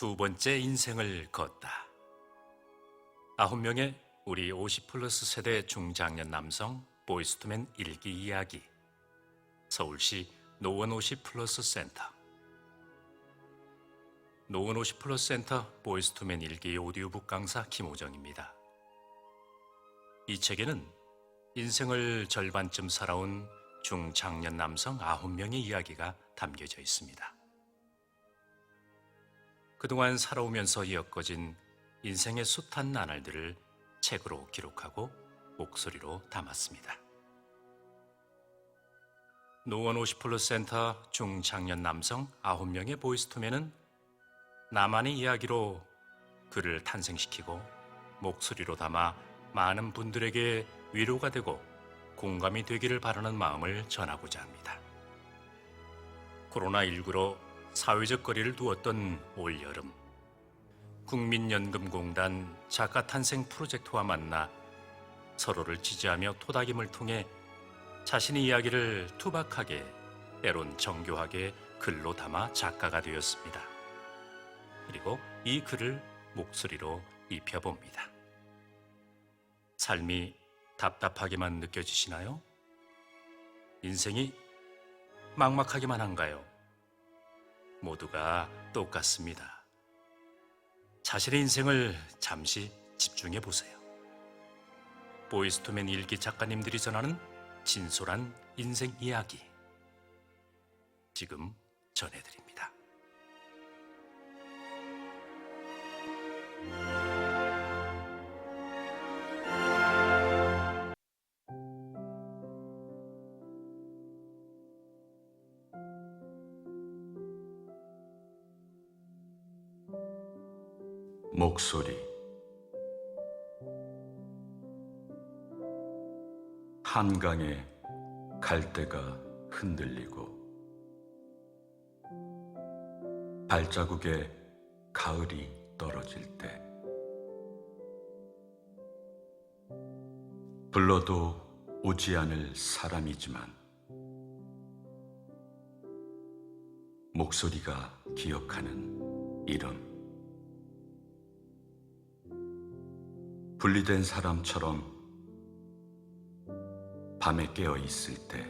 두 번째 인생을 걷다. 9명의 우리 50플러스 세대 중장년 남성 보이스투맨 일기 이야기. 서울시 노원 50플러스 센터. 노원 50플러스 센터 보이스투맨 일기 오디오북 강사 김호정입니다. 이 책에는 인생을 절반쯤 살아온 중장년 남성 9명의 이야기가 담겨져 있습니다. 그동안 살아오면서 엮어진 인생의 숱한 나날들을 책으로 기록하고 목소리로 담았습니다. 노원 50플러스 센터 중장년 남성 9명의 보이스투맨은 나만의 이야기로 글을 탄생시키고 목소리로 담아 많은 분들에게 위로가 되고 공감이 되기를 바라는 마음을 전하고자 합니다. 코로나19로 사회적 거리를 두었던 올여름, 국민연금공단 작가탄생 프로젝트와 만나 서로를 지지하며 토닥임을 통해 자신의 이야기를 투박하게, 때론 정교하게 글로 담아 작가가 되었습니다. 그리고 이 글을 목소리로 입혀봅니다. 삶이 답답하게만 느껴지시나요? 인생이 막막하기만 한가요? 모두가 똑같습니다. 자신의 인생을 잠시 집중해 보세요. 보이스투맨 일기 작가님들이 전하는 진솔한 인생 이야기, 지금 전해드립니다. 목소리. 한강에 갈대가 흔들리고 발자국에 가을이 떨어질 때 불러도 오지 않을 사람이지만 목소리가 기억하는 이름. 분리된 사람처럼 밤에 깨어 있을 때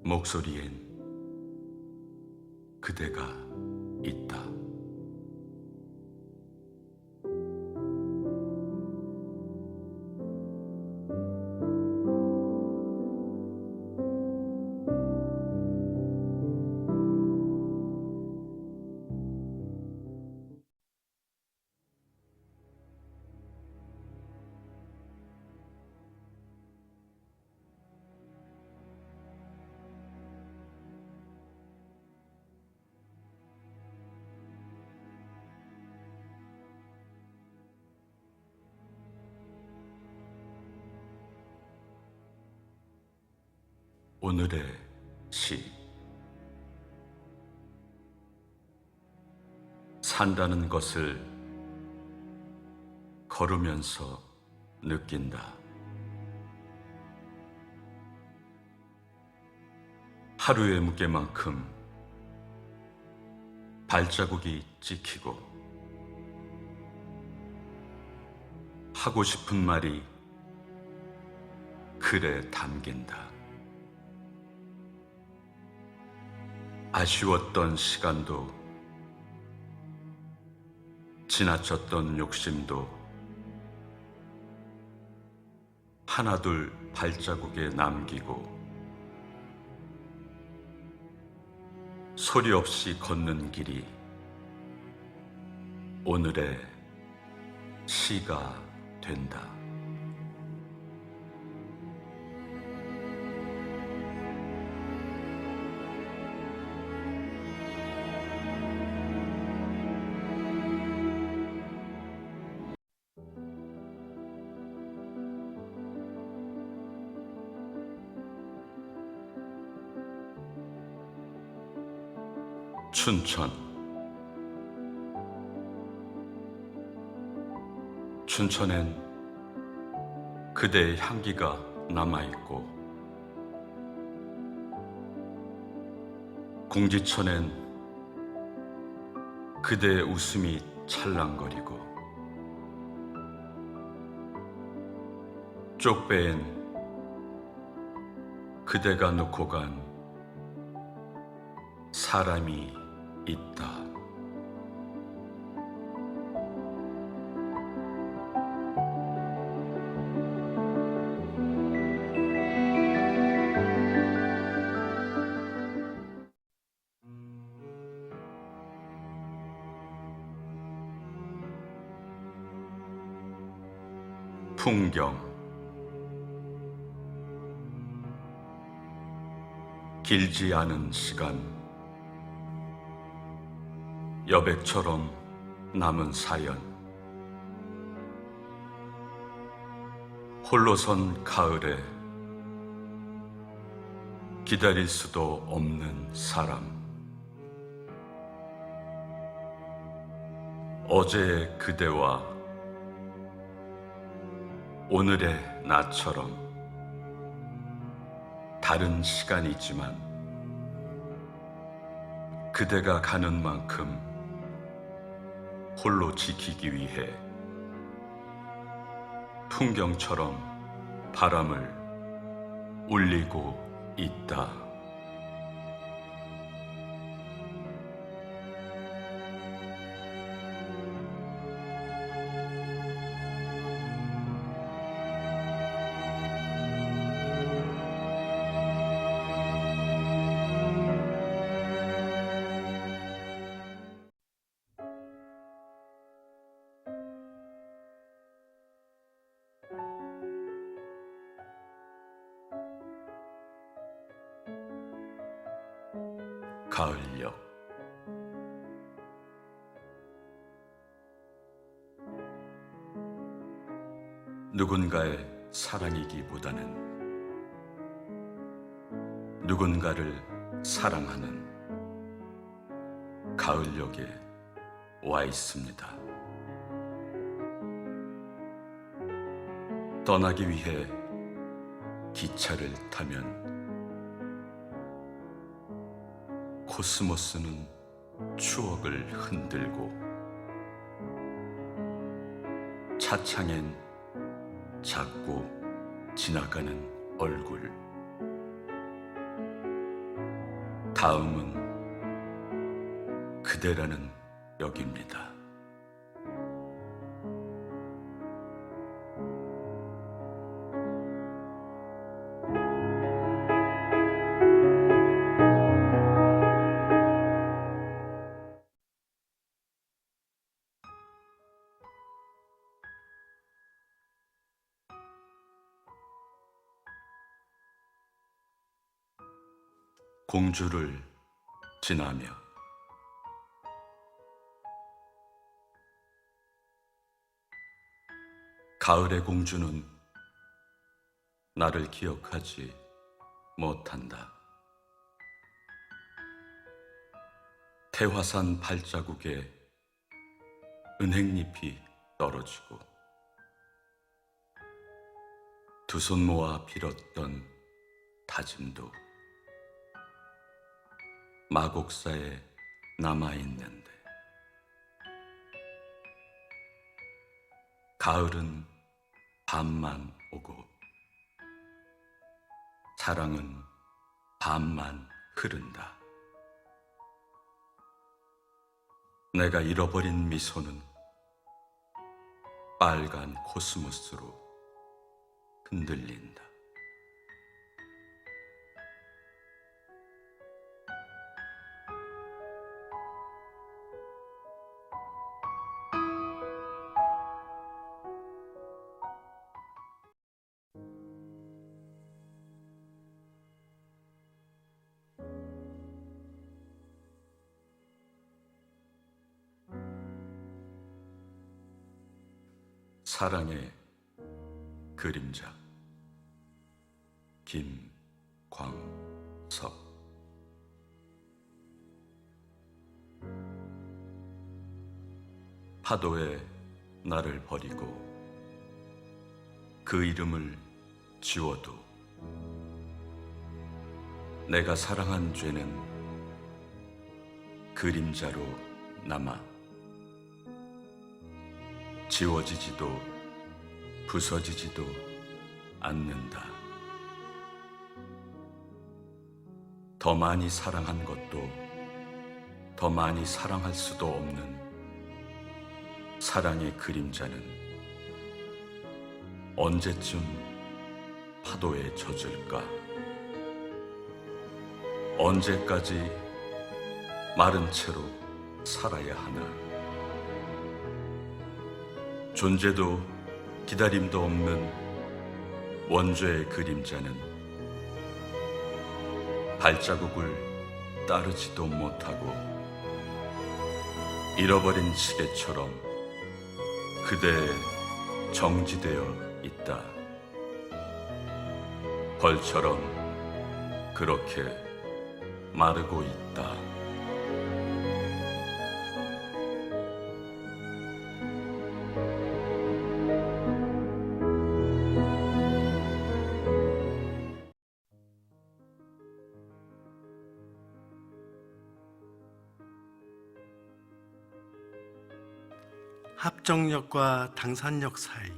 목소리엔 그대가 있다. 오늘의 시. 산다는 것을 걸으면서 느낀다. 하루의 무게만큼 발자국이 찍히고 하고 싶은 말이 글에 담긴다. 아쉬웠던 시간도 지나쳤던 욕심도 하나둘 발자국에 남기고 소리 없이 걷는 길이 오늘의 시가 된다. 춘천. 춘천엔 그대의 향기가 남아있고 공지천엔 그대의 웃음이 찰랑거리고 쪽배엔 그대가 놓고 간 사람이 있다. 풍경 길지 않은 시간 여백처럼 남은 사연 홀로선 가을에 기다릴 수도 없는 사람 어제의 그대와 오늘의 나처럼 다른 시간이지만 그대가 가는 만큼 홀로 지키기 위해 풍경처럼 바람을 울리고 있다. 가을역 누군가의 사랑이기보다는 누군가를 사랑하는 가을역에 와 있습니다. 떠나기 위해 기차를 타면 코스모스는 추억을 흔들고 차창엔 작고 지나가는 얼굴 다음은 그대라는 역입니다. 공주를 지나며 가을의 공주는 나를 기억하지 못한다. 태화산 발자국에 은행잎이 떨어지고 두 손 모아 빌었던 다짐도 마곡사에 남아있는데 가을은 밤만 오고 사랑은 밤만 흐른다. 내가 잃어버린 미소는 빨간 코스모스로 흔들린다. 사랑의 그림자 김광석 파도에 나를 버리고 그 이름을 지워도 내가 사랑한 죄는 그림자로 남아 지워지지도 부서지지도 않는다. 더 많이 사랑한 것도 더 많이 사랑할 수도 없는 사랑의 그림자는 언제쯤 파도에 젖을까? 언제까지 마른 채로 살아야 하나? 존재도 기다림도 없는 원죄의 그림자는 발자국을 따르지도 못하고 잃어버린 시계처럼 그대에 정지되어 있다. 벌처럼 그렇게 마르고 있다. 합정역과 당산역 사이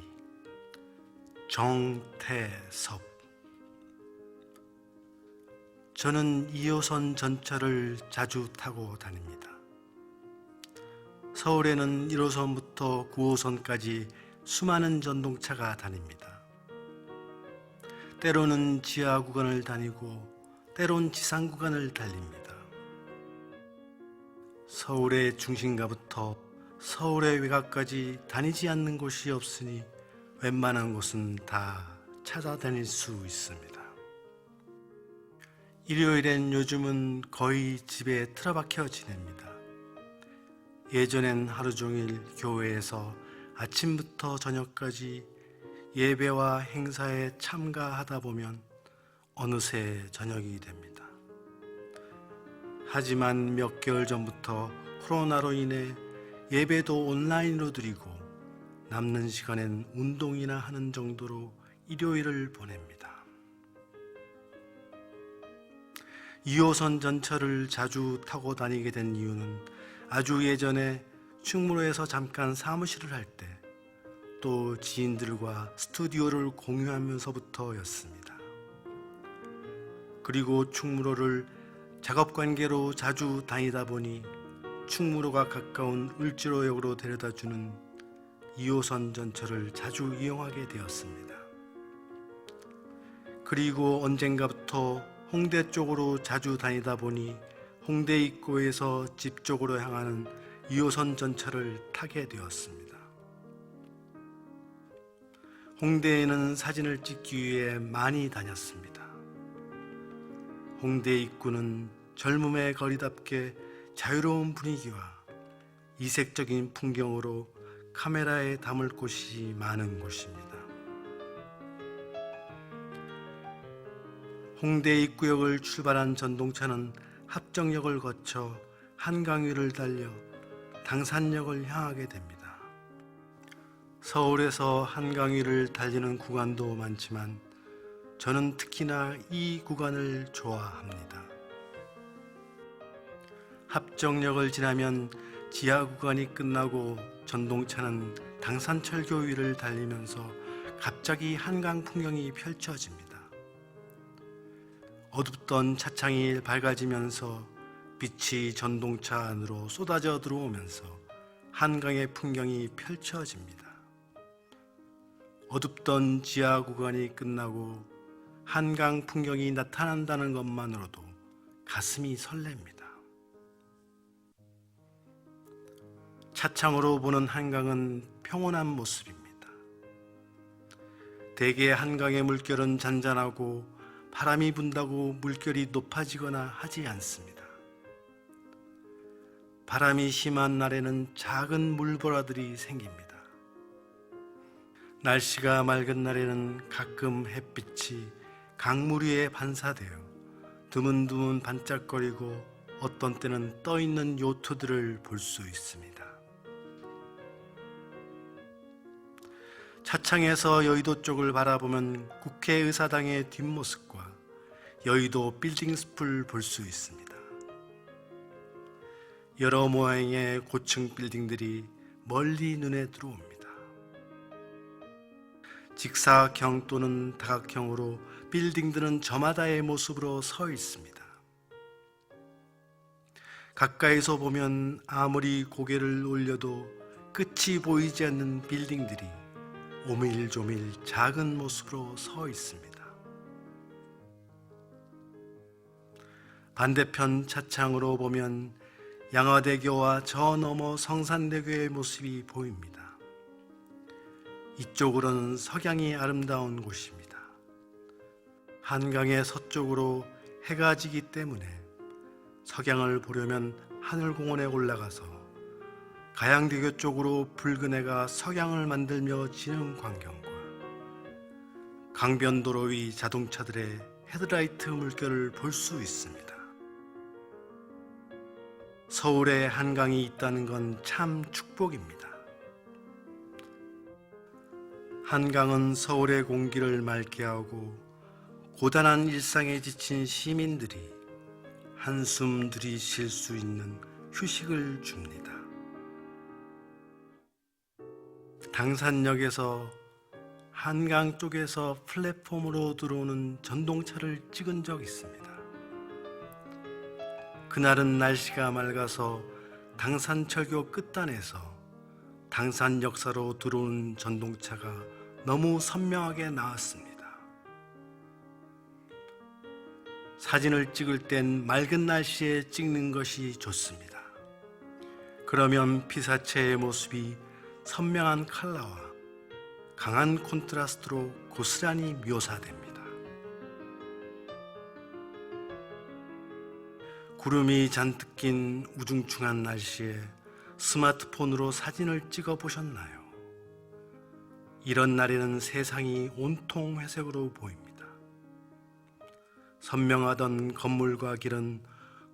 정태섭. 저는 2호선 전철을 자주 타고 다닙니다. 서울에는 1호선부터 9호선까지 수많은 전동차가 다닙니다. 때로는 지하 구간을 다니고 때론 지상 구간을 달립니다. 서울의 중심가부터 서울의 외곽까지 다니지 않는 곳이 없으니 웬만한 곳은 다 찾아다닐 수 있습니다. 일요일엔 요즘은 거의 집에 틀어박혀 지냅니다. 예전엔 하루 종일 교회에서 아침부터 저녁까지 예배와 행사에 참가하다 보면 어느새 저녁이 됩니다. 하지만 몇 개월 전부터 코로나로 인해 예배도 온라인으로 드리고 남는 시간엔 운동이나 하는 정도로 일요일을 보냅니다. 2호선 전철을 자주 타고 다니게 된 이유는 아주 예전에 충무로에서 잠깐 사무실을 할 때 또 지인들과 스튜디오를 공유하면서부터였습니다. 그리고 충무로를 작업관계로 자주 다니다 보니 충무로가 가까운 을지로역으로 데려다주는 2호선 전철을 자주 이용하게 되었습니다. 그리고 언젠가부터 홍대 쪽으로 자주 다니다 보니 홍대 입구에서 집 쪽으로 향하는 2호선 전철을 타게 되었습니다. 홍대에는 사진을 찍기 위해 많이 다녔습니다. 홍대 입구는 젊음의 거리답게 자유로운 분위기와 이색적인 풍경으로 카메라에 담을 곳이 많은 곳입니다. 홍대 입구역을 출발한 전동차는 합정역을 거쳐 한강위를 달려 당산역을 향하게 됩니다. 서울에서 한강위를 달리는 구간도 많지만 저는 특히나 이 구간을 좋아합니다. 합정역을 지나면 지하 구간이 끝나고 전동차는 당산철교 위를 달리면서 갑자기 한강 풍경이 펼쳐집니다. 어둡던 차창이 밝아지면서 빛이 전동차 안으로 쏟아져 들어오면서 한강의 풍경이 펼쳐집니다. 어둡던 지하 구간이 끝나고 한강 풍경이 나타난다는 것만으로도 가슴이 설렙니다. 차창으로 보는 한강은 평온한 모습입니다. 대개 한강의 물결은 잔잔하고 바람이 분다고 물결이 높아지거나 하지 않습니다. 바람이 심한 날에는 작은 물보라들이 생깁니다. 날씨가 맑은 날에는 가끔 햇빛이 강물 위에 반사되어 드문드문 반짝거리고 어떤 때는 떠있는 요트들을 볼 수 있습니다. 차창에서 여의도 쪽을 바라보면 국회의사당의 뒷모습과 여의도 빌딩 숲을 볼 수 있습니다. 여러 모양의 고층 빌딩들이 멀리 눈에 들어옵니다. 직사각 또는 다각형으로 빌딩들은 저마다의 모습으로 서 있습니다. 가까이서 보면 아무리 고개를 올려도 끝이 보이지 않는 빌딩들이 오밀조밀 작은 모습으로 서 있습니다. 반대편 차창으로 보면 양화대교와 저 너머 성산대교의 모습이 보입니다. 이쪽으로는 석양이 아름다운 곳입니다. 한강의 서쪽으로 해가 지기 때문에 석양을 보려면 하늘공원에 올라가서 가양대교 쪽으로 붉은 해가 석양을 만들며 지는 광경과 강변도로 위 자동차들의 헤드라이트 물결을 볼 수 있습니다. 서울에 한강이 있다는 건 참 축복입니다. 한강은 서울의 공기를 맑게 하고 고단한 일상에 지친 시민들이 한숨 들이쉴 수 있는 휴식을 줍니다. 당산역에서 한강 쪽에서 플랫폼으로 들어오는 전동차를 찍은 적 있습니다. 그날은 날씨가 맑아서 당산철교 끝단에서 당산역사로 들어오는 전동차가 너무 선명하게 나왔습니다. 사진을 찍을 땐 맑은 날씨에 찍는 것이 좋습니다. 그러면 피사체의 모습이 선명한 컬러와 강한 콘트라스트로 고스란히 묘사됩니다. 구름이 잔뜩 낀 우중충한 날씨에 스마트폰으로 사진을 찍어 보셨나요? 이런 날에는 세상이 온통 회색으로 보입니다. 선명하던 건물과 길은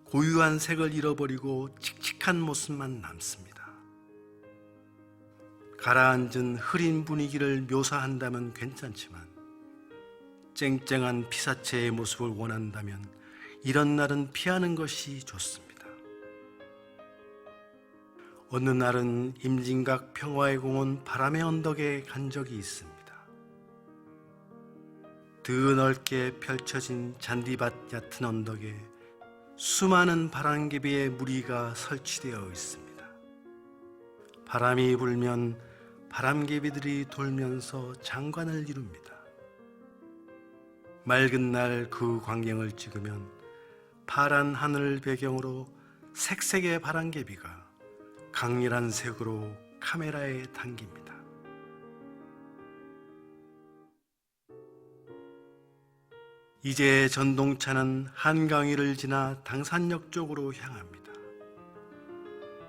고유한 색을 잃어버리고 칙칙한 모습만 남습니다. 가라앉은 흐린 분위기를 묘사한다면 괜찮지만 쨍쨍한 피사체의 모습을 원한다면 이런 날은 피하는 것이 좋습니다. 어느 날은 임진각 평화의 공원 바람의 언덕에 간 적이 있습니다. 드넓게 펼쳐진 잔디밭 얕은 언덕에 수많은 바람개비의 무리가 설치되어 있습니다. 바람이 불면 바람개비들이 돌면서 장관을 이룹니다. 맑은 날 그 광경을 찍으면 파란 하늘 배경으로 색색의 바람개비가 강렬한 색으로 카메라에 담깁니다. 이제 전동차는 한강위를 지나 당산역 쪽으로 향합니다.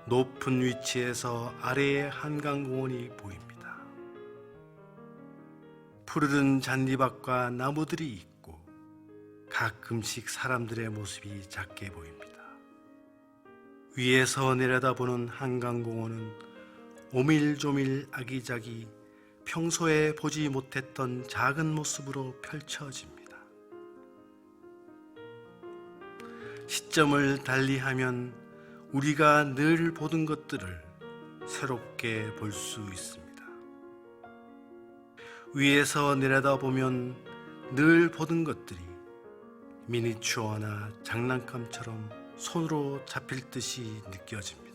높은 위치에서 아래에 한강공원이 보입니다. 푸르른 잔디밭과 나무들이 있고 가끔씩 사람들의 모습이 작게 보입니다. 위에서 내려다보는 한강공원은 오밀조밀 아기자기 평소에 보지 못했던 작은 모습으로 펼쳐집니다. 시점을 달리하면 우리가 늘 보던 것들을 새롭게 볼 수 있습니다. 위에서 내려다보면 늘 보던 것들이 미니추어나 장난감처럼 손으로 잡힐 듯이 느껴집니다.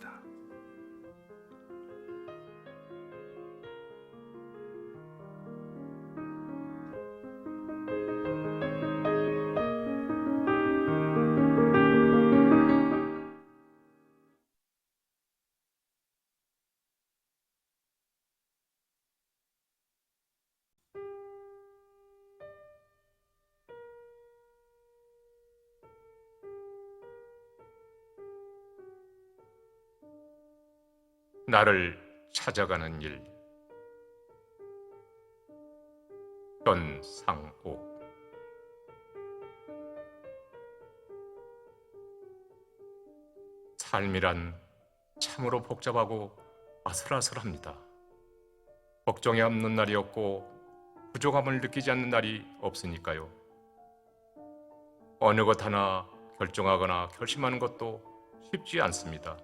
나를 찾아가는 일. 변상옥. 삶이란 참으로 복잡하고 아슬아슬합니다. 걱정이 없는 날이 없고 부족함을 느끼지 않는 날이 없으니까요. 어느 것 하나 결정하거나 결심하는 것도 쉽지 않습니다.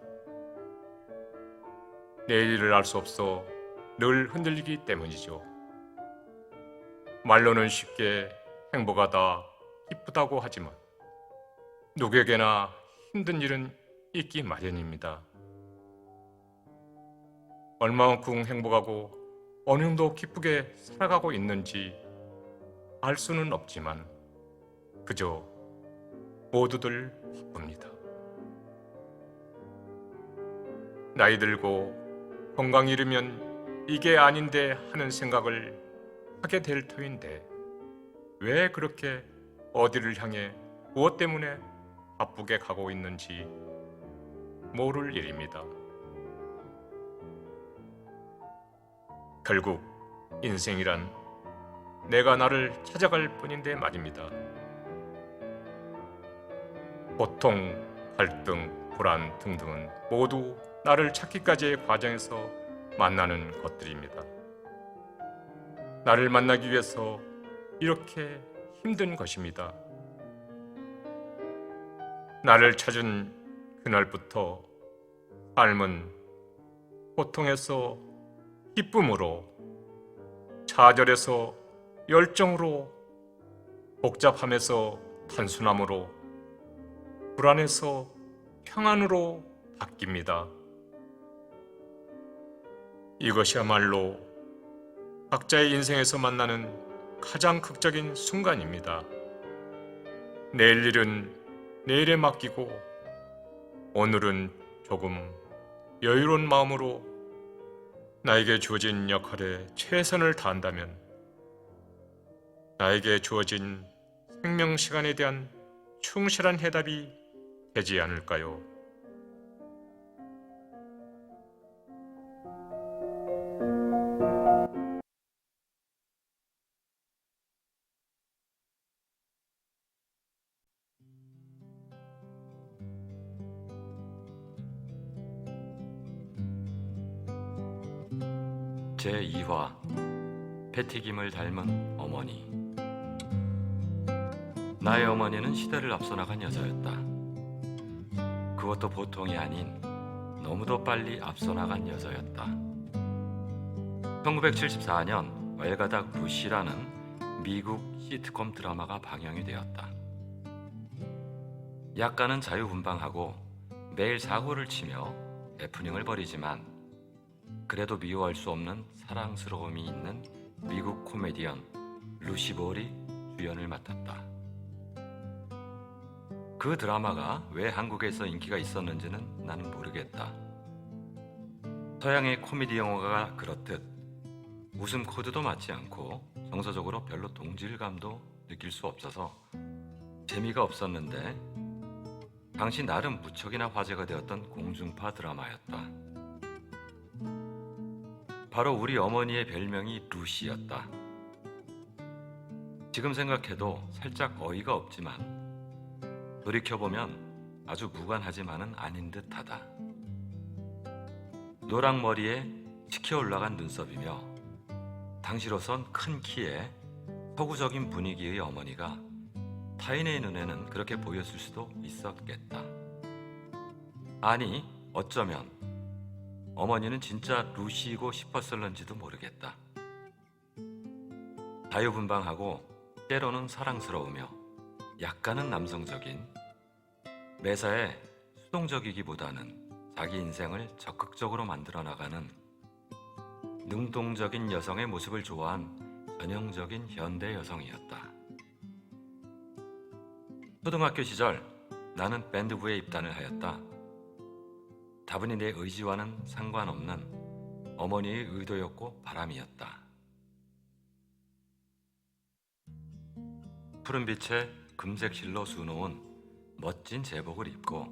내일을 알 수 없어 늘 흔들리기 때문이죠. 말로는 쉽게 행복하다, 기쁘다고 하지만 누구에게나 힘든 일은 있기 마련입니다. 얼마만큼 행복하고 어느 정도 기쁘게 살아가고 있는지 알 수는 없지만 그저 모두들 바쁩니다. 나이 들고 건강 잃으면 이게 아닌데 하는 생각을 하게 될 터인데 왜 그렇게 어디를 향해 무엇 때문에 바쁘게 가고 있는지 모를 일입니다. 결국 인생이란 내가 나를 찾아갈 뿐인데 말입니다. 고통, 갈등, 불안 등등은 모두 나를 찾기까지의 과정에서 만나는 것들입니다. 나를 만나기 위해서 이렇게 힘든 것입니다. 나를 찾은 그날부터 삶은 고통에서 기쁨으로, 좌절에서 열정으로, 복잡함에서 단순함으로, 불안해서 평안으로 바뀝니다. 이것이야말로 각자의 인생에서 만나는 가장 극적인 순간입니다. 내일 일은 내일에 맡기고 오늘은 조금 여유로운 마음으로 나에게 주어진 역할에 최선을 다한다면 나에게 주어진 생명 시간에 대한 충실한 해답이 되지 않을까요? 제2화 패티김을 닮은 어머니. 나의 어머니는 시대를 앞서 나간 여자였다. 그것도 보통이 아닌 너무도 빨리 앞서 나간 여자였다. 1974년 왈가닥 루시라는 미국 시트콤 드라마가 방영이 되었다. 약간은 자유분방하고 매일 사고를 치며 해프닝을 벌이지만 그래도 미워할 수 없는 사랑스러움이 있는 미국 코미디언 루시 볼이 주연을 맡았다. 그 드라마가 왜 한국에서 인기가 있었는지는 나는 모르겠다. 서양의 코미디 영화가 그렇듯 웃음 코드도 맞지 않고 정서적으로 별로 동질감도 느낄 수 없어서 재미가 없었는데 당시 나름 무척이나 화제가 되었던 공중파 드라마였다. 바로 우리 어머니의 별명이 루시였다. 지금 생각해도 살짝 어이가 없지만 돌이켜보면 아주 무관하지만은 아닌 듯하다. 노랑머리에 치켜 올라간 눈썹이며 당시로선 큰 키에 서구적인 분위기의 어머니가 타인의 눈에는 그렇게 보였을 수도 있었겠다. 아니, 어쩌면 어머니는 진짜 루시이고 싶었을런지도 모르겠다. 자유분방하고 때로는 사랑스러우며 약간은 남성적인, 매사에 수동적이기보다는 자기 인생을 적극적으로 만들어 나가는 능동적인 여성의 모습을 좋아한 전형적인 현대 여성이었다. 초등학교 시절 나는 밴드부에 입단을 하였다. 다분히 내 의지와는 상관없는 어머니의 의도였고 바람이었다. 푸른빛에 금색 실로 수놓은 멋진 제복을 입고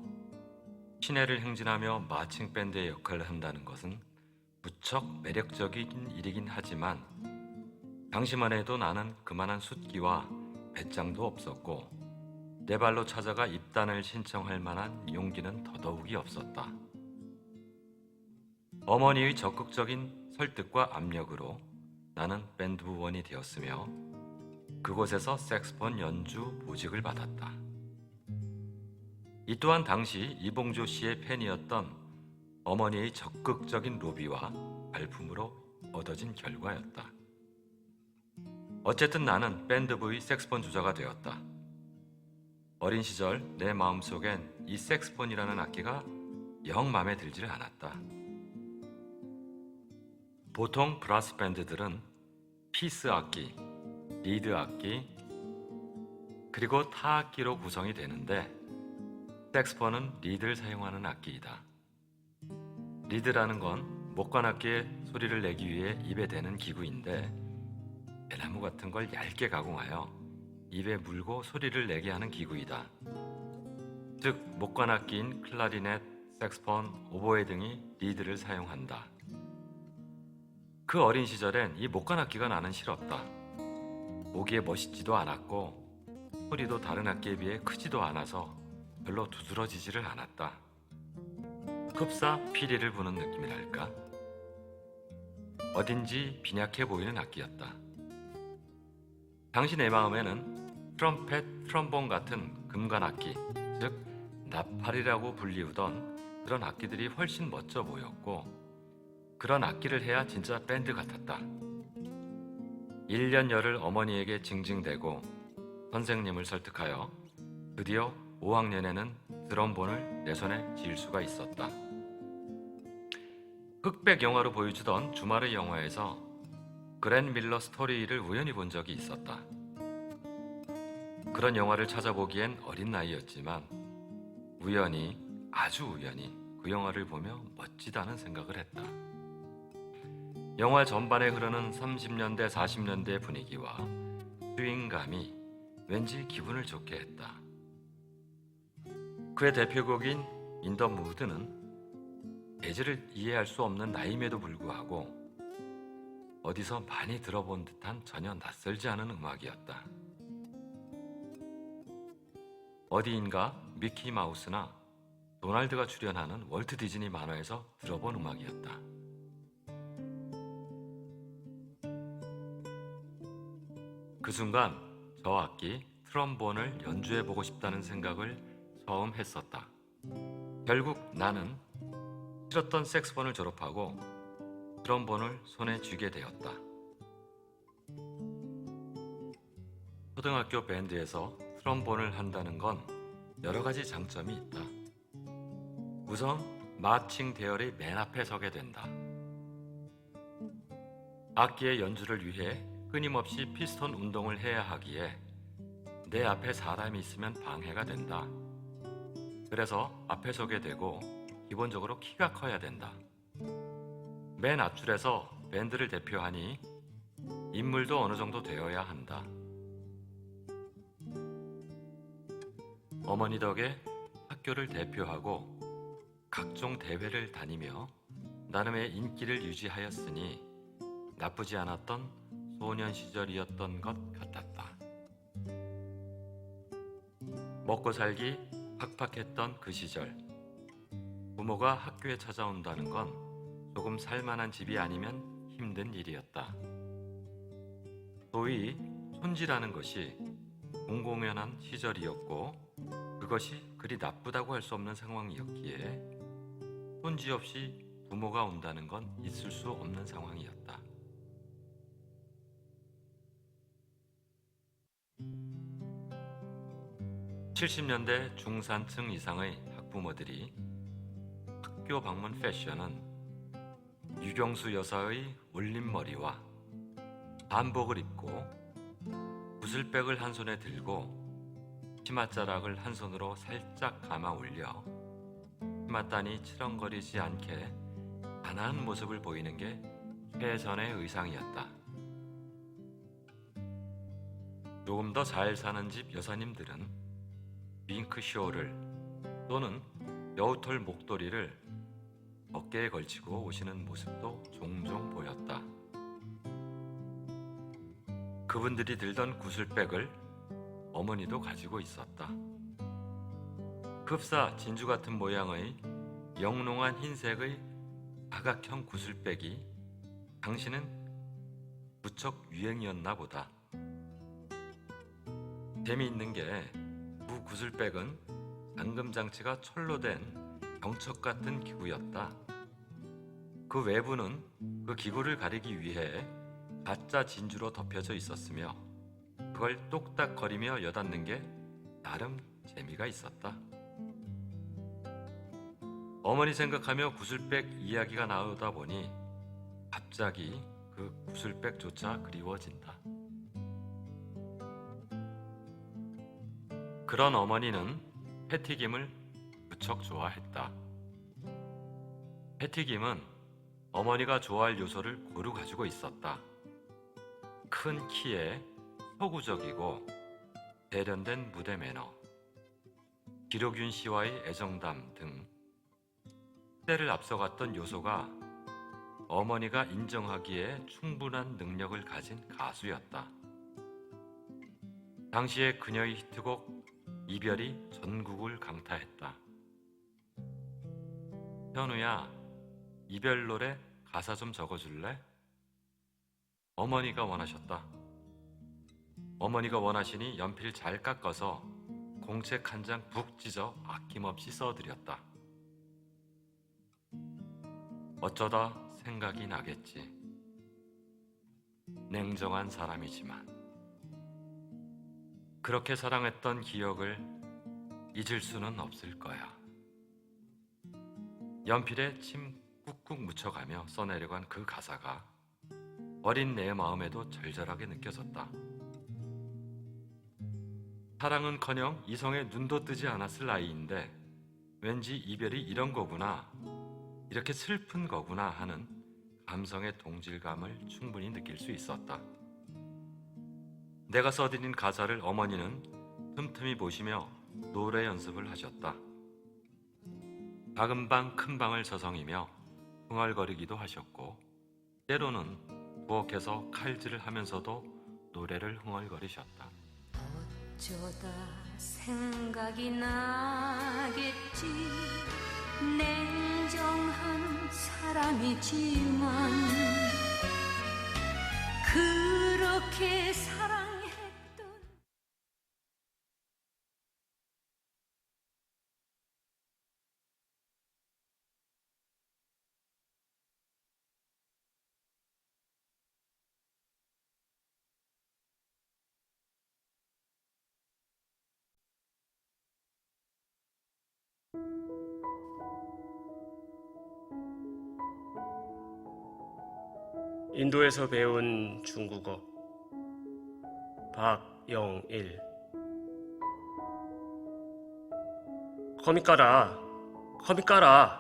시내를 행진하며 마칭 밴드의 역할을 한다는 것은 무척 매력적인 일이긴 하지만 당시만 해도 나는 그만한 숫기와 배짱도 없었고 내 발로 찾아가 입단을 신청할 만한 용기는 더더욱이 없었다. 어머니의 적극적인 설득과 압력으로 나는 밴드부원이 되었으며 그곳에서 색스폰 연주 보직을 받았다. 이 또한 당시 이봉조 씨의 팬이었던 어머니의 적극적인 로비와 발품으로 얻어진 결과였다. 어쨌든 나는 밴드부의 색스폰 주자가 되었다. 어린 시절 내 마음속엔 이 색스폰이라는 악기가 영 마음에 들지를 않았다. 보통 브라스 밴드들은 피스 악기, 리드 악기, 그리고 타악기로 구성이 되는데 색스폰은 리드를 사용하는 악기이다. 리드라는 건 목관악기의 소리를 내기 위해 입에 대는 기구인데 배나무 같은 걸 얇게 가공하여 입에 물고 소리를 내게 하는 기구이다. 즉 목관악기인 클라리넷, 색스폰, 오보에 등이 리드를 사용한다. 그 어린 시절엔 이 목관악기가 나는 싫었다. 보기에 멋있지도 않았고 소리도 다른 악기에 비해 크지도 않아서 별로 두드러지지를 않았다. 흡사 피리를 부는 느낌이랄까? 어딘지 빈약해 보이는 악기였다. 당시 내 마음에는 트럼펫, 트럼본 같은 금관악기, 즉 나팔이라고 불리우던 그런 악기들이 훨씬 멋져 보였고 그런 악기를 해야 진짜 밴드 같았다. 1년 열을 어머니에게 징징대고 선생님을 설득하여 드디어 5학년에는 드럼본을 내 손에 쥘 수가 있었다. 흑백 영화로 보여주던 주말의 영화에서 그랜 밀러 스토리를 우연히 본 적이 있었다. 그런 영화를 찾아보기엔 어린 나이였지만 우연히, 아주 우연히 그 영화를 보며 멋지다는 생각을 했다. 영화 전반에 흐르는 30년대, 40년대 분위기와 스윙감이 왠지 기분을 좋게 했다. 그의 대표곡인 인 더 무드는 예지를 이해할 수 없는 나임에도 불구하고 어디서 많이 들어본 듯한 전혀 낯설지 않은 음악이었다. 어디인가 미키 마우스나 도널드가 출연하는 월트 디즈니 만화에서 들어본 음악이었다. 그 순간 저 악기 트럼본을 연주해보고 싶다는 생각을 처음 했었다. 결국 나는 싫었던 색스폰을 졸업하고 트럼본을 손에 쥐게 되었다. 초등학교 밴드에서 트럼본을 한다는 건 여러 가지 장점이 있다. 우선 마칭 대열의 맨 앞에 서게 된다. 악기의 연주를 위해 끊임없이 피스톤 운동을 해야 하기에 내 앞에 사람이 있으면 방해가 된다. 그래서 앞에 서게 되고 기본적으로 키가 커야 된다. 맨 앞줄에서 밴드를 대표하니 인물도 어느 정도 되어야 한다. 어머니 덕에 학교를 대표하고 각종 대회를 다니며 나름의 인기를 유지하였으니 나쁘지 않았던 소년 시절이었던 것 같았다. 먹고 살기 팍팍했던 그 시절, 부모가 학교에 찾아온다는 건 조금 살만한 집이 아니면 힘든 일이었다. 소위 촌지라는 것이 공공연한 시절이었고 그것이 그리 나쁘다고 할 수 없는 상황이었기에 촌지 없이 부모가 온다는 건 있을 수 없는 상황이었다. (70년대) 중산층 이상의 학부모들이 학교 방문 패션은 유경수 여사의 올림머리와 한복을 입고 구슬백을 한 손에 들고 치맛자락을 한 손으로 살짝 감아 올려 치맛단이 치렁거리지 않게 단아한 모습을 보이는 게 최선의 의상이었다. 조금 더 잘 사는 집 여사님들은 윙크쇼를 또는 여우털 목도리를 어깨에 걸치고 오시는 모습도 종종 보였다. 그분들이 들던 구슬백을 어머니도 가지고 있었다. 흡사 진주 같은 모양의 영롱한 흰색의 사각형 구슬백이 당시는 무척 유행이었나 보다. 재미있는 게 그 구슬백은 잠금장치가 철로 된 병척 같은 기구였다. 그 외부는 그 기구를 가리기 위해 가짜 진주로 덮여져 있었으며 그걸 똑딱거리며 여닫는 게 나름 재미가 있었다. 어머니 생각하며 구슬백 이야기가 나오다 보니 갑자기 그 구슬백조차 그리워진다. 그런 어머니는 패튀김을 무척 좋아했다. 패튀김은 어머니가 좋아할 요소를 고루 가지고 있었다. 큰 키에 서구적이고 세련된 무대 매너, 기록윤 씨와의 애정담 등 때를 앞서갔던 요소가 어머니가 인정하기에 충분한 능력을 가진 가수였다. 당시에 그녀의 히트곡 이별이 전국을 강타했다. 현우야, 이별 노래 가사 좀 적어줄래? 어머니가 원하셨다. 어머니가 원하시니 연필 잘 깎아서 공책 한 장 북 찢어 아낌없이 써드렸다. 어쩌다 생각이 나겠지. 냉정한 사람이지만 그렇게 사랑했던 기억을 잊을 수는 없을 거야. 연필에 침 꾹꾹 묻혀가며 써내려간 그 가사가 어린 내 마음에도 절절하게 느껴졌다. 사랑은커녕 이성에 눈도 뜨지 않았을 나이인데 왠지 이별이 이런 거구나, 이렇게 슬픈 거구나 하는 감성의 동질감을 충분히 느낄 수 있었다. 내가 써드린 가사를 어머니는 틈틈이 보시며 노래 연습을 하셨다. 작은 방 큰 방을 서성이며 흥얼거리기도 하셨고 때로는 부엌에서 칼질을 하면서도 노래를 흥얼거리셨다. 어쩌다 생각이 나겠지. 냉정한 사람이지만 그렇게 사랑했던 인도에서 배운 중국어 박영일. 커미 깔아, 커미 깔아.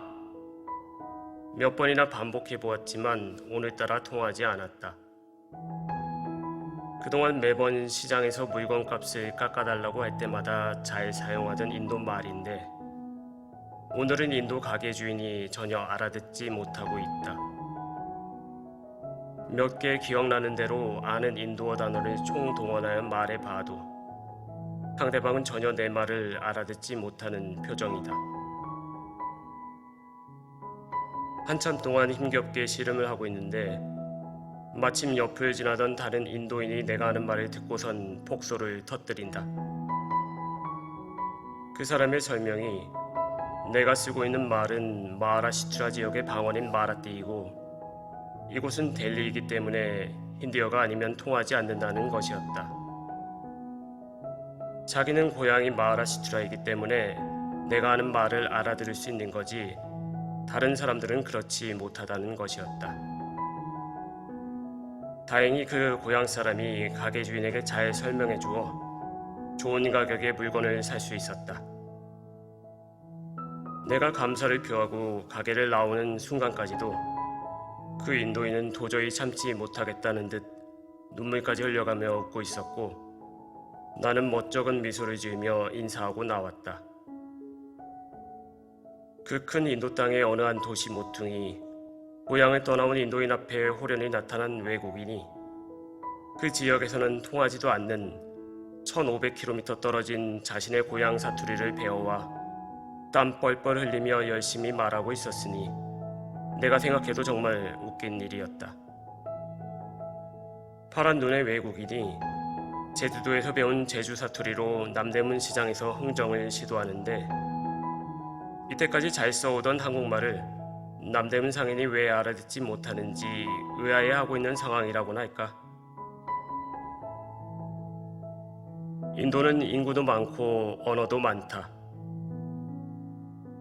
몇 번이나 반복해 보았지만 오늘따라 통하지 않았다. 그동안 매번 시장에서 물건값을 깎아달라고 할 때마다 잘 사용하던 인도 말인데 오늘은 인도 가게 주인이 전혀 알아듣지 못하고 있다. 몇 개 기억나는 대로 아는 인도어 단어를 총동원하여 말해봐도 상대방은 전혀 내 말을 알아듣지 못하는 표정이다. 한참 동안 힘겹게 씨름을 하고 있는데 마침 옆을 지나던 다른 인도인이 내가 하는 말을 듣고선 폭소를 터뜨린다. 그 사람의 설명이 내가 쓰고 있는 말은 마하라시트라 지역의 방언인 마라띠이고 이곳은 델리이기 때문에 힌디어가 아니면 통하지 않는다는 것이었다. 자기는 고향이 마하라시트라이기 때문에 내가 하는 말을 알아들을 수 있는 거지 다른 사람들은 그렇지 못하다는 것이었다. 다행히 그 고향 사람이 가게 주인에게 잘 설명해 주어 좋은 가격에 물건을 살 수 있었다. 내가 감사를 표하고 가게를 나오는 순간까지도 그 인도인은 도저히 참지 못하겠다는 듯 눈물까지 흘려가며 웃고 있었고 나는 멋쩍은 미소를 지으며 인사하고 나왔다. 그 큰 인도 땅의 어느 한 도시 모퉁이, 고향을 떠나온 인도인 앞에 호련히 나타난 외국인이 그 지역에서는 통하지도 않는 1500km 떨어진 자신의 고향 사투리를 배워와 땀 뻘뻘 흘리며 열심히 말하고 있었으니 내가 생각해도 정말 웃긴 일이었다. 파란 눈의 외국인이 제주도에서 배운 제주 사투리로 남대문 시장에서 흥정을 시도하는데 이때까지 잘 써오던 한국말을 남대문 상인이 왜 알아듣지 못하는지 의아해하고 있는 상황이라고나 할까. 인도는 인구도 많고 언어도 많다.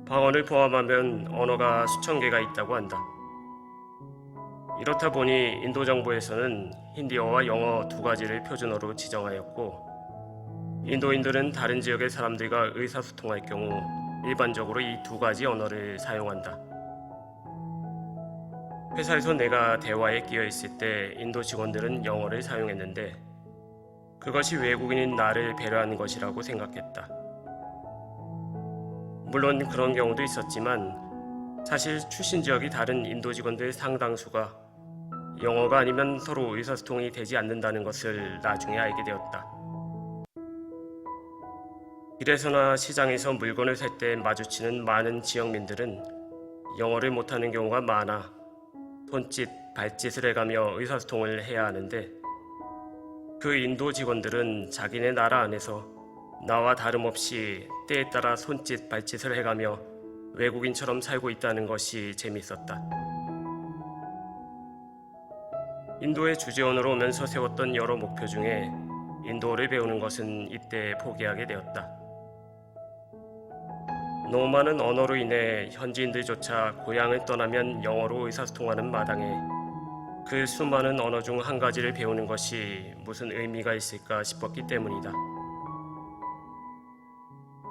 방언을 포함하면 언어가 수천 개가 있다고 한다. 이렇다 보니 인도 정부에서는 힌디어와 영어 두 가지를 표준어로 지정하였고, 인도인들은 다른 지역의 사람들과 의사소통할 경우 일반적으로 이 두 가지 언어를 사용한다. 회사에서 내가 대화에 끼어 있을 때 인도 직원들은 영어를 사용했는데, 그것이 외국인인 나를 배려한 것이라고 생각했다. 물론 그런 경우도 있었지만 사실 출신 지역이 다른 인도 직원들 상당수가 영어가 아니면 서로 의사소통이 되지 않는다는 것을 나중에 알게 되었다. 길에서나 시장에서 물건을 살 때 마주치는 많은 지역민들은 영어를 못하는 경우가 많아 손짓, 발짓을 해가며 의사소통을 해야 하는데, 그 인도 직원들은 자기네 나라 안에서 나와 다름없이 때에 따라 손짓, 발짓을 해가며 외국인처럼 살고 있다는 것이 재밌었다. 인도의 주재원으로 오면서 세웠던 여러 목표 중에 인도어를 배우는 것은 이때 포기하게 되었다. 너무 많은 언어로 인해 현지인들조차 고향을 떠나면 영어로 의사소통하는 마당에 그 수많은 언어 중 한 가지를 배우는 것이 무슨 의미가 있을까 싶었기 때문이다.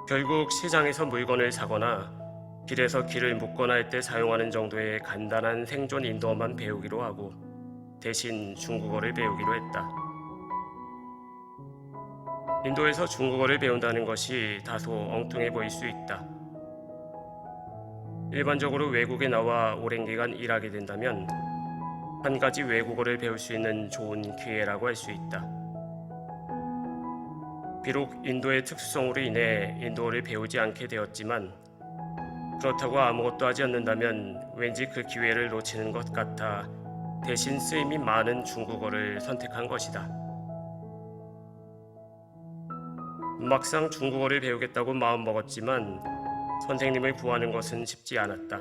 결국 시장에서 물건을 사거나 길에서 길을 묻거나 할 때 사용하는 정도의 간단한 생존 인도어만 배우기로 하고 대신 중국어를 배우기로 했다. 인도에서 중국어를 배운다는 것이 다소 엉뚱해 보일 수 있다. 일반적으로 외국에 나와 오랜 기간 일하게 된다면 한 가지 외국어를 배울 수 있는 좋은 기회라고 할 수 있다. 비록 인도의 특수성으로 인해 인도어를 배우지 않게 되었지만, 그렇다고 아무것도 하지 않는다면 왠지 그 기회를 놓치는 것 같아 대신 쓰임이 많은 중국어를 선택한 것이다. 막상 중국어를 배우겠다고 마음먹었지만 선생님을 구하는 것은 쉽지 않았다.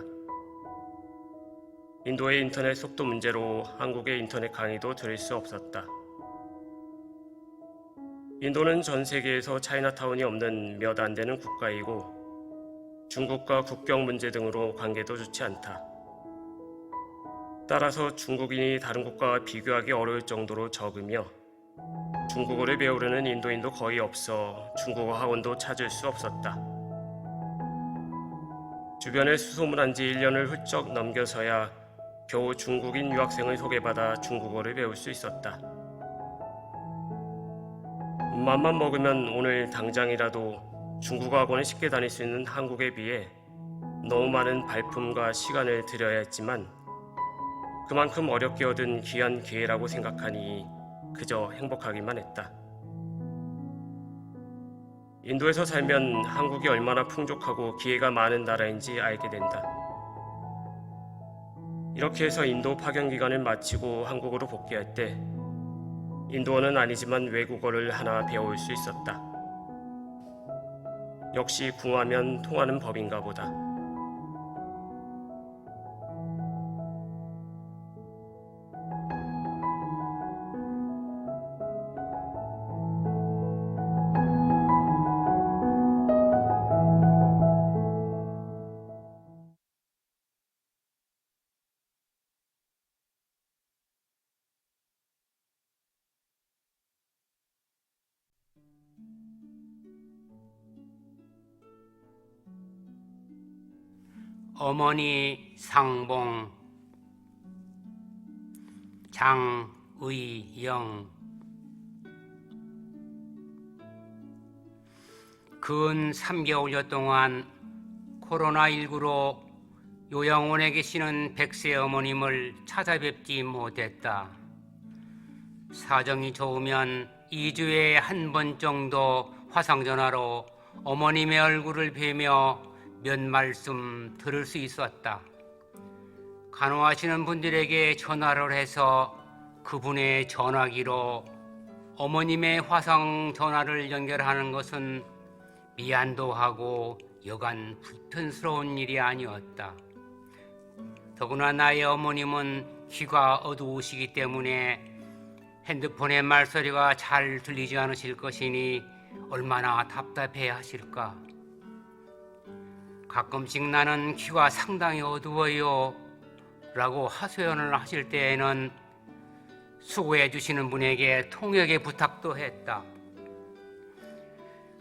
인도의 인터넷 속도 문제로 한국의 인터넷 강의도 들을 수 없었다. 인도는 전 세계에서 차이나타운이 없는 몇 안 되는 국가이고 중국과 국경 문제 등으로 관계도 좋지 않다. 따라서 중국인이 다른 국가와 비교하기 어려울 정도로 적으며 중국어를 배우려는 인도인도 거의 없어 중국어 학원도 찾을 수 없었다. 주변에 수소문한 지 1년을 훌쩍 넘겨서야 겨우 중국인 유학생을 소개받아 중국어를 배울 수 있었다. 맘만 먹으면 오늘 당장이라도 중국어 학원을 쉽게 다닐 수 있는 한국에 비해 너무 많은 발품과 시간을 들여야 했지만 그만큼 어렵게 얻은 귀한 기회라고 생각하니 그저 행복하기만 했다. 인도에서 살면 한국이 얼마나 풍족하고 기회가 많은 나라인지 알게 된다. 이렇게 해서 인도 파견 기간을 마치고 한국으로 복귀할 때 인도어는 아니지만 외국어를 하나 배울 수 있었다. 역시 궁하면 통하는 법인가 보다. 어머니 상봉 장의영 근 3개월여 동안 코로나19로 요양원에 계시는 100세 어머님을 찾아뵙지 못했다. 사정이 좋으면 2주에 한 번 정도 화상전화로 어머님의 얼굴을 뵈며 몇 말씀 들을 수 있었다. 간호하시는 분들에게 전화를 해서 그분의 전화기로 어머님의 화상 전화를 연결하는 것은 미안도 하고 여간 불편스러운 일이 아니었다. 더구나 나의 어머님은 귀가 어두우시기 때문에 핸드폰의 말소리가 잘 들리지 않으실 것이니 얼마나 답답해 하실까. 가끔씩 나는 귀가 상당히 어두워요 라고 하소연을 하실 때에는 수고해 주시는 분에게 통역의 부탁도 했다.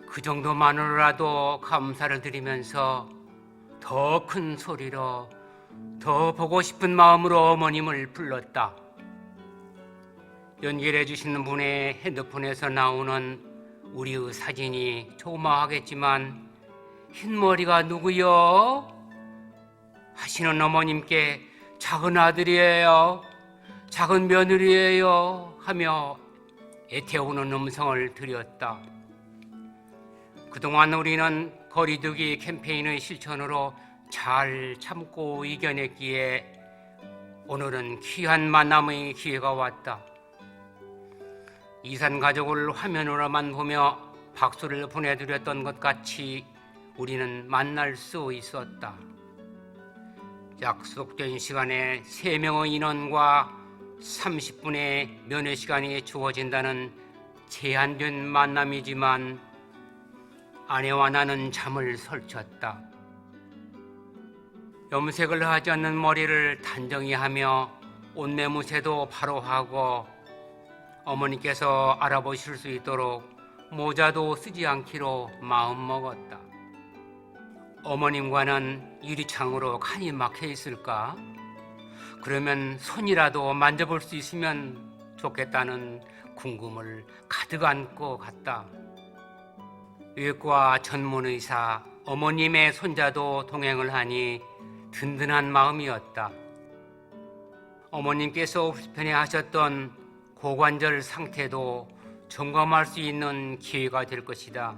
그 정도만으로라도 감사를 드리면서 더 큰 소리로 더 보고 싶은 마음으로 어머님을 불렀다. 연결해 주시는 분의 핸드폰에서 나오는 우리의 사진이 조그마하겠지만 흰머리가 누구요? 하시는 어머님께 작은 아들이에요, 작은 며느리예요 하며 애태우는 음성을 드렸다. 그동안 우리는 거리두기 캠페인의 실천으로 잘 참고 이겨냈기에 오늘은 귀한 만남의 기회가 왔다. 이산 가족을 화면으로만 보며 박수를 보내드렸던 것 같이 우리는 만날 수 있었다. 약속된 시간에 3명의 인원과 30분의 면회 시간이 주어진다는 제한된 만남이지만 아내와 나는 잠을 설쳤다. 염색을 하지 않는 머리를 단정히 하며 옷매무새도 바로 하고 어머니께서 알아보실 수 있도록 모자도 쓰지 않기로 마음먹었다. 어머님과는 유리창으로 칸이 막혀 있을까? 그러면 손이라도 만져볼 수 있으면 좋겠다는 궁금을 가득 안고 갔다. 외과 전문의사 어머님의 손자도 동행을 하니 든든한 마음이었다. 어머님께서 불편해하셨던 고관절 상태도 점검할 수 있는 기회가 될 것이다.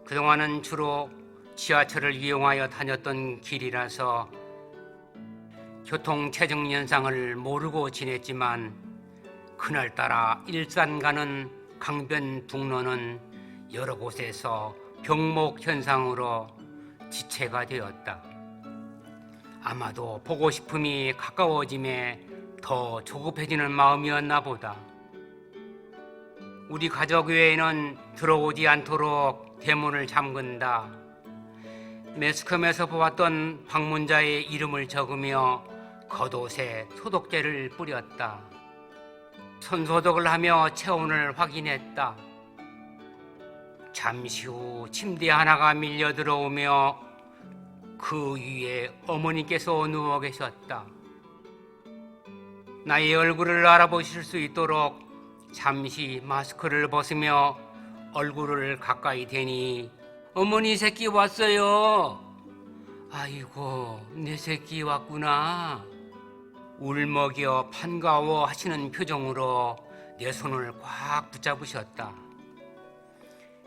그동안은 주로 지하철을 이용하여 다녔던 길이라서 교통 체증 현상을 모르고 지냈지만 그날따라 일산 가는 강변북로는 여러 곳에서 병목 현상으로 지체가 되었다. 아마도 보고 싶음이 가까워짐에 더 조급해지는 마음이었나 보다. 우리 가족 외에는 들어오지 않도록 대문을 잠근다. 매스컴에서 보았던 방문자의 이름을 적으며 겉옷에 소독제를 뿌렸다. 손소독을 하며 체온을 확인했다. 잠시 후 침대 하나가 밀려 들어오며 그 위에 어머니께서 누워 계셨다. 나의 얼굴을 알아보실 수 있도록 잠시 마스크를 벗으며 얼굴을 가까이 대니 어머니 새끼 왔어요. 아이고 내 새끼 왔구나. 울먹여 반가워 하시는 표정으로 내 손을 꽉 붙잡으셨다.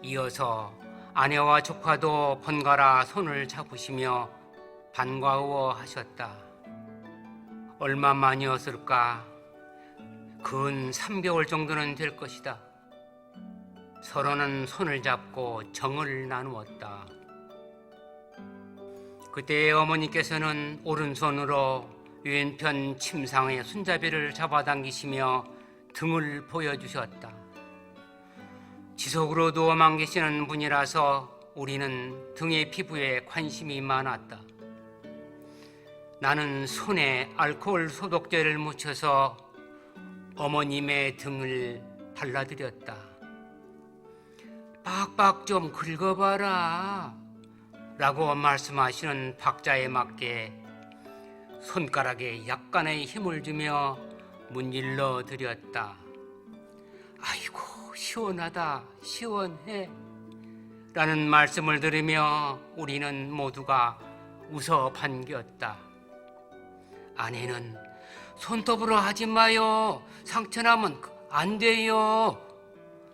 이어서 아내와 조카도 번갈아 손을 잡으시며 반가워 하셨다. 얼마만이었을까? 근 3개월 정도는 될 것이다. 서로는 손을 잡고 정을 나누었다. 그때 어머니께서는 오른손으로 왼편 침상의 손잡이를 잡아당기시며 등을 보여주셨다. 지속으로 누워만 계시는 분이라서 우리는 등의 피부에 관심이 많았다. 나는 손에 알코올 소독제를 묻혀서 어머님의 등을 발라드렸다. 빡빡 좀 긁어봐라 라고 말씀하시는 박자에 맞게 손가락에 약간의 힘을 주며 문질러 드렸다. 아이고 시원하다 시원해 라는 말씀을 들으며 우리는 모두가 웃어 반겼다. 아내는 손톱으로 하지 마요. 상처나면 안 돼요.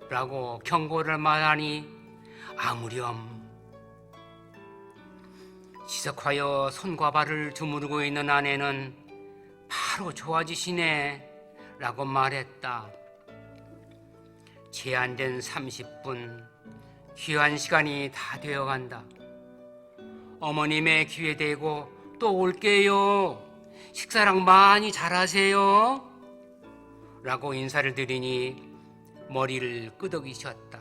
라고 경고를 말하니 아무렴. 시석하여 손과 발을 주무르고 있는 아내는 바로 좋아지시네 라고 말했다. 제한된 30분, 귀한 시간이 다 되어간다. 어머님의 귀에 대고 또 올게요. 식사랑 많이 잘하세요. 라고 인사를 드리니 머리를 끄덕이셨다.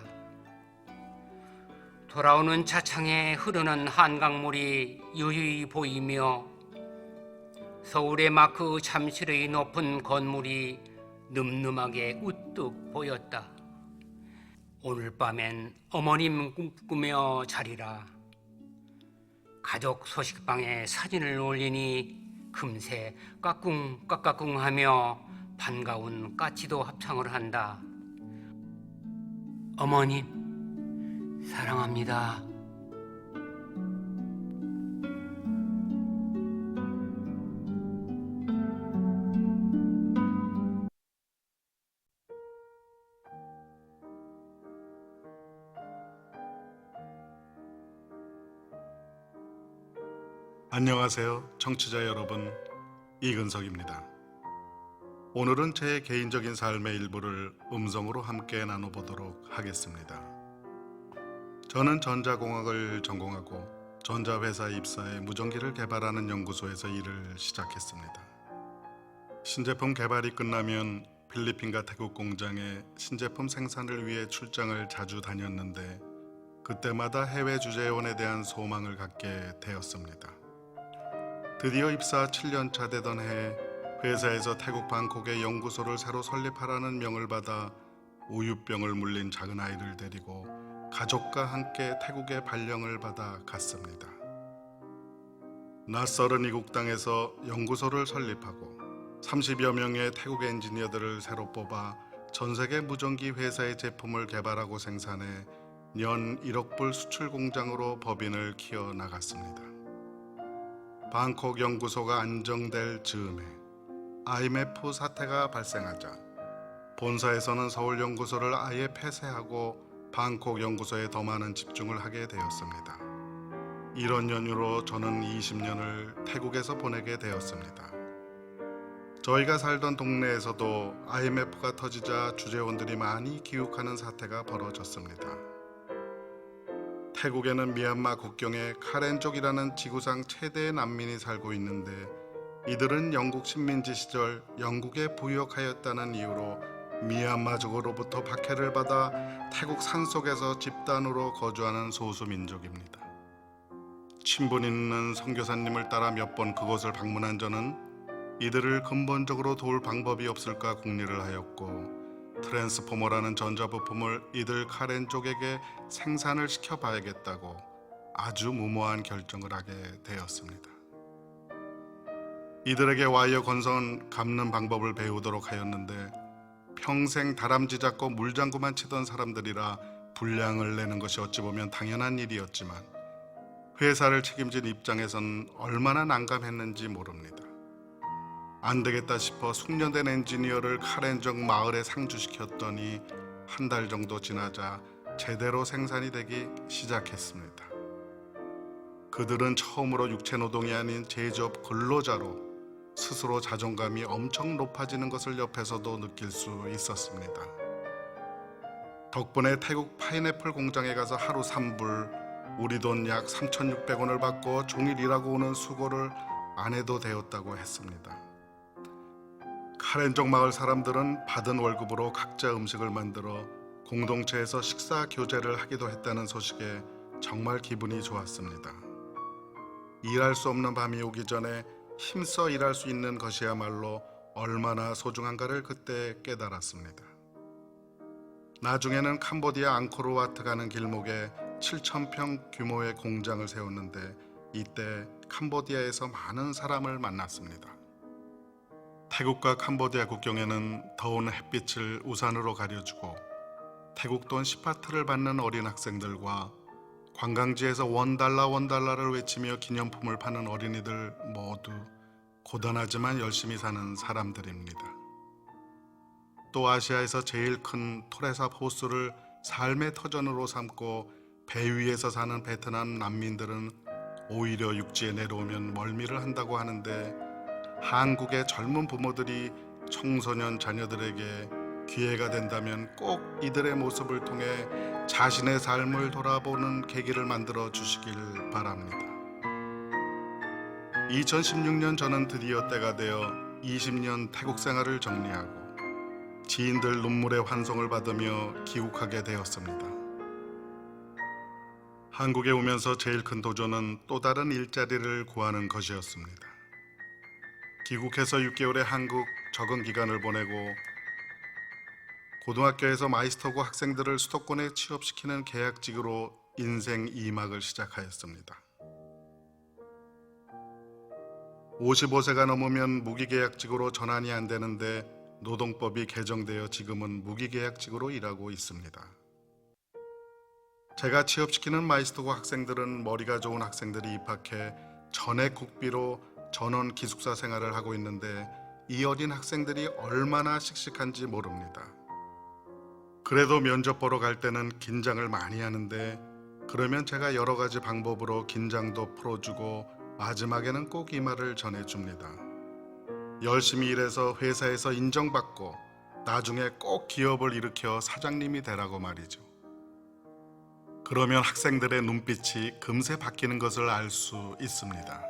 돌아오는 차창에 흐르는 한강물이 유유히 보이며 서울의 마크 잠실의 높은 건물이 늠름하게 우뚝 보였다. 오늘 밤엔 어머님 꿈꾸며 자리라. 가족 소식방에 사진을 올리니 금세 까꿍까꿍하며 반가운 까치도 합창을 한다. 어머님 사랑합니다. 안녕하세요, 청취자 여러분. 이근석입니다. 오늘은 제 개인적인 삶의 일부를 음성으로 함께 나눠보도록 하겠습니다. 저는 전자공학을 전공하고 전자회사에 입사해 무전기를 개발하는 연구소에서 일을 시작했습니다. 신제품 개발이 끝나면 필리핀과 태국 공장에 신제품 생산을 위해 출장을 자주 다녔는데 그때마다 해외 주재원에 대한 소망을 갖게 되었습니다. 드디어 입사 7년차 되던 해 회사에서 태국 방콕에 연구소를 새로 설립하라는 명을 받아 우유병을 물린 작은 아이를 데리고 가족과 함께 태국에 발령을 받아 갔습니다. 낯설은 이국 땅에서 연구소를 설립하고 30여 명의 태국 엔지니어들을 새로 뽑아 전 세계 무전기 회사의 제품을 개발하고 생산해 연 1억 불 수출 공장으로 법인을 키워 나갔습니다. 방콕 연구소가 안정될 즈음에 IMF 사태가 발생하자 본사에서는 서울 연구소를 아예 폐쇄하고 방콕 연구소에 더 많은 집중을 하게 되었습니다. 이런 연유로 저는 20년을 태국에서 보내게 되었습니다. 저희가 살던 동네에서도 IMF가 터지자 주재원들이 많이 기웃하는 사태가 벌어졌습니다. 태국에는 미얀마 국경에 카렌족이라는 지구상 최대의 난민이 살고 있는데 이들은 영국 식민지 시절 영국에 부역하였다는 이유로 미얀마족으로부터 박해를 받아 태국 산속에서 집단으로 거주하는 소수민족입니다. 친분 있는 선교사님을 따라 몇 번 그곳을 방문한 저는 이들을 근본적으로 도울 방법이 없을까 궁리를 하였고 트랜스포머라는 전자부품을 이들 카렌족에게 생산을 시켜봐야겠다고 아주 무모한 결정을 하게 되었습니다. 이들에게 와이어 건선 감는 방법을 배우도록 하였는데 평생 다람쥐 잡고 물장구만 치던 사람들이라 분량을 내는 것이 어찌 보면 당연한 일이었지만 회사를 책임진 입장에선 얼마나 난감했는지 모릅니다. 안 되겠다 싶어 숙련된 엔지니어를 카렌족 마을에 상주시켰더니 한 달 정도 지나자 제대로 생산이 되기 시작했습니다. 그들은 처음으로 육체노동이 아닌 제조업 근로자로 스스로 자존감이 엄청 높아지는 것을 옆에서도 느낄 수 있었습니다. 덕분에 태국 파인애플 공장에 가서 하루 3불, 우리 돈 약 3,600원을 받고 종일 일하고 오는 수고를 안 해도 되었다고 했습니다. 카렌족 마을 사람들은 받은 월급으로 각자 음식을 만들어 공동체에서 식사 교제를 하기도 했다는 소식에 정말 기분이 좋았습니다. 일할 수 없는 밤이 오기 전에 힘써 일할 수 있는 것이야말로 얼마나 소중한가를 그때 깨달았습니다. 나중에는 캄보디아 앙코르와트 가는 길목에 7,000평 규모의 공장을 세웠는데 이때 캄보디아에서 많은 사람을 만났습니다. 태국과 캄보디아 국경에는 더운 햇빛을 우산으로 가려주고 태국 돈 10바트를 받는 어린 학생들과 관광지에서 원달러를 외치며 기념품을 파는 어린이들 모두 고단하지만 열심히 사는 사람들입니다. 또 아시아에서 제일 큰 토레삽 호수를 삶의 터전으로 삼고 배 위에서 사는 베트남 난민들은 오히려 육지에 내려오면 멀미를 한다고 하는데 한국의 젊은 부모들이 청소년 자녀들에게 기회가 된다면 꼭 이들의 모습을 통해 자신의 삶을 돌아보는 계기를 만들어 주시길 바랍니다. 2016년 저는 드디어 때가 되어 20년 태국 생활을 정리하고 지인들 눈물의 환송을 받으며 귀국하게 되었습니다. 한국에 오면서 제일 큰 도전은 또 다른 일자리를 구하는 것이었습니다. 귀국해서 6개월의 한국 적응 기간을 보내고 고등학교에서 마이스터고 학생들을 수도권에 취업시키는 계약직으로 인생 2막을 시작하였습니다. 55세가 넘으면 무기계약직으로 전환이 안 되는데 노동법이 개정되어 지금은 무기계약직으로 일하고 있습니다. 제가 취업시키는 마이스터고 학생들은 머리가 좋은 학생들이 입학해 전액 국비로 전원 기숙사 생활을 하고 있는데 이 어린 학생들이 얼마나 씩씩한지 모릅니다. 그래도 면접 보러 갈 때는 긴장을 많이 하는데 그러면 제가 여러 가지 방법으로 긴장도 풀어주고 마지막에는 꼭 이 말을 전해줍니다. 열심히 일해서 회사에서 인정받고 나중에 꼭 기업을 일으켜 사장님이 되라고 말이죠. 그러면 학생들의 눈빛이 금세 바뀌는 것을 알 수 있습니다.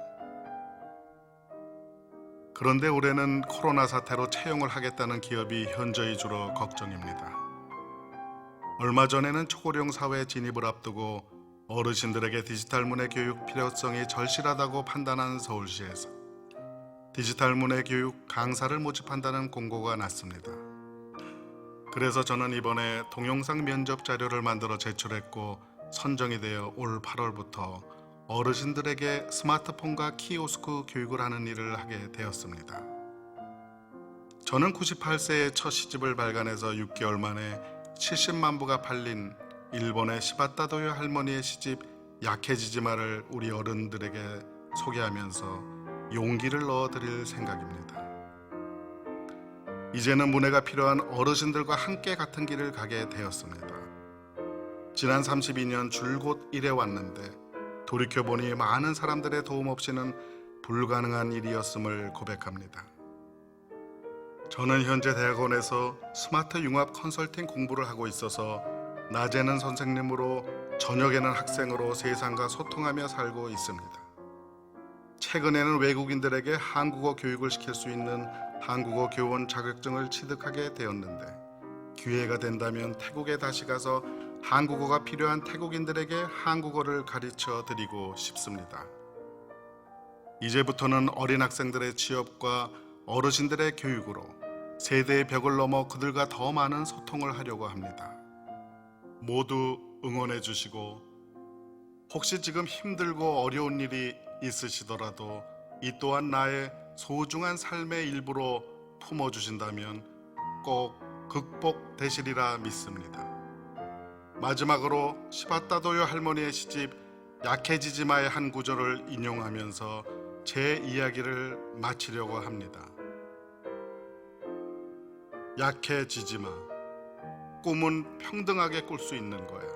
그런데 올해는 코로나 사태로 채용을 하겠다는 기업이 현저히 줄어 걱정입니다. 얼마 전에는 초고령 사회 진입을 앞두고 어르신들에게 디지털 문해 교육 필요성이 절실하다고 판단한 서울시에서 디지털 문해 교육 강사를 모집한다는 공고가 났습니다. 그래서 저는 이번에 동영상 면접 자료를 만들어 제출했고 선정이 되어 올 8월부터 어르신들에게 스마트폰과 키오스크 교육을 하는 일을 하게 되었습니다. 저는 98세에 첫 시집을 발간해서 6개월 만에 70만 부가 팔린 일본의 시바타도요 할머니의 시집 약해지지마를 우리 어른들에게 소개하면서 용기를 넣어드릴 생각입니다. 이제는 문해가 필요한 어르신들과 함께 같은 길을 가게 되었습니다. 지난 32년 줄곧 일해왔는데 돌이켜보니 많은 사람들의 도움 없이는 불가능한 일이었음을 고백합니다. 저는 현재 대학원에서 스마트 융합 컨설팅 공부를 하고 있어서 낮에는 선생님으로 저녁에는 학생으로 세상과 소통하며 살고 있습니다. 최근에는 외국인들에게 한국어 교육을 시킬 수 있는 한국어 교원 자격증을 취득하게 되었는데 기회가 된다면 태국에 다시 가서 한국어가 필요한 태국인들에게 한국어를 가르쳐 드리고 싶습니다. 이제부터는 어린 학생들의 취업과 어르신들의 교육으로 세대의 벽을 넘어 그들과 더 많은 소통을 하려고 합니다. 모두 응원해 주시고 혹시 지금 힘들고 어려운 일이 있으시더라도 이 또한 나의 소중한 삶의 일부로 품어주신다면 꼭 극복되시리라 믿습니다. 마지막으로 시바타도요 할머니의 시집 약해지지마의 한 구절을 인용하면서 제 이야기를 마치려고 합니다. 약해지지마. 꿈은 평등하게 꿀 수 있는 거야.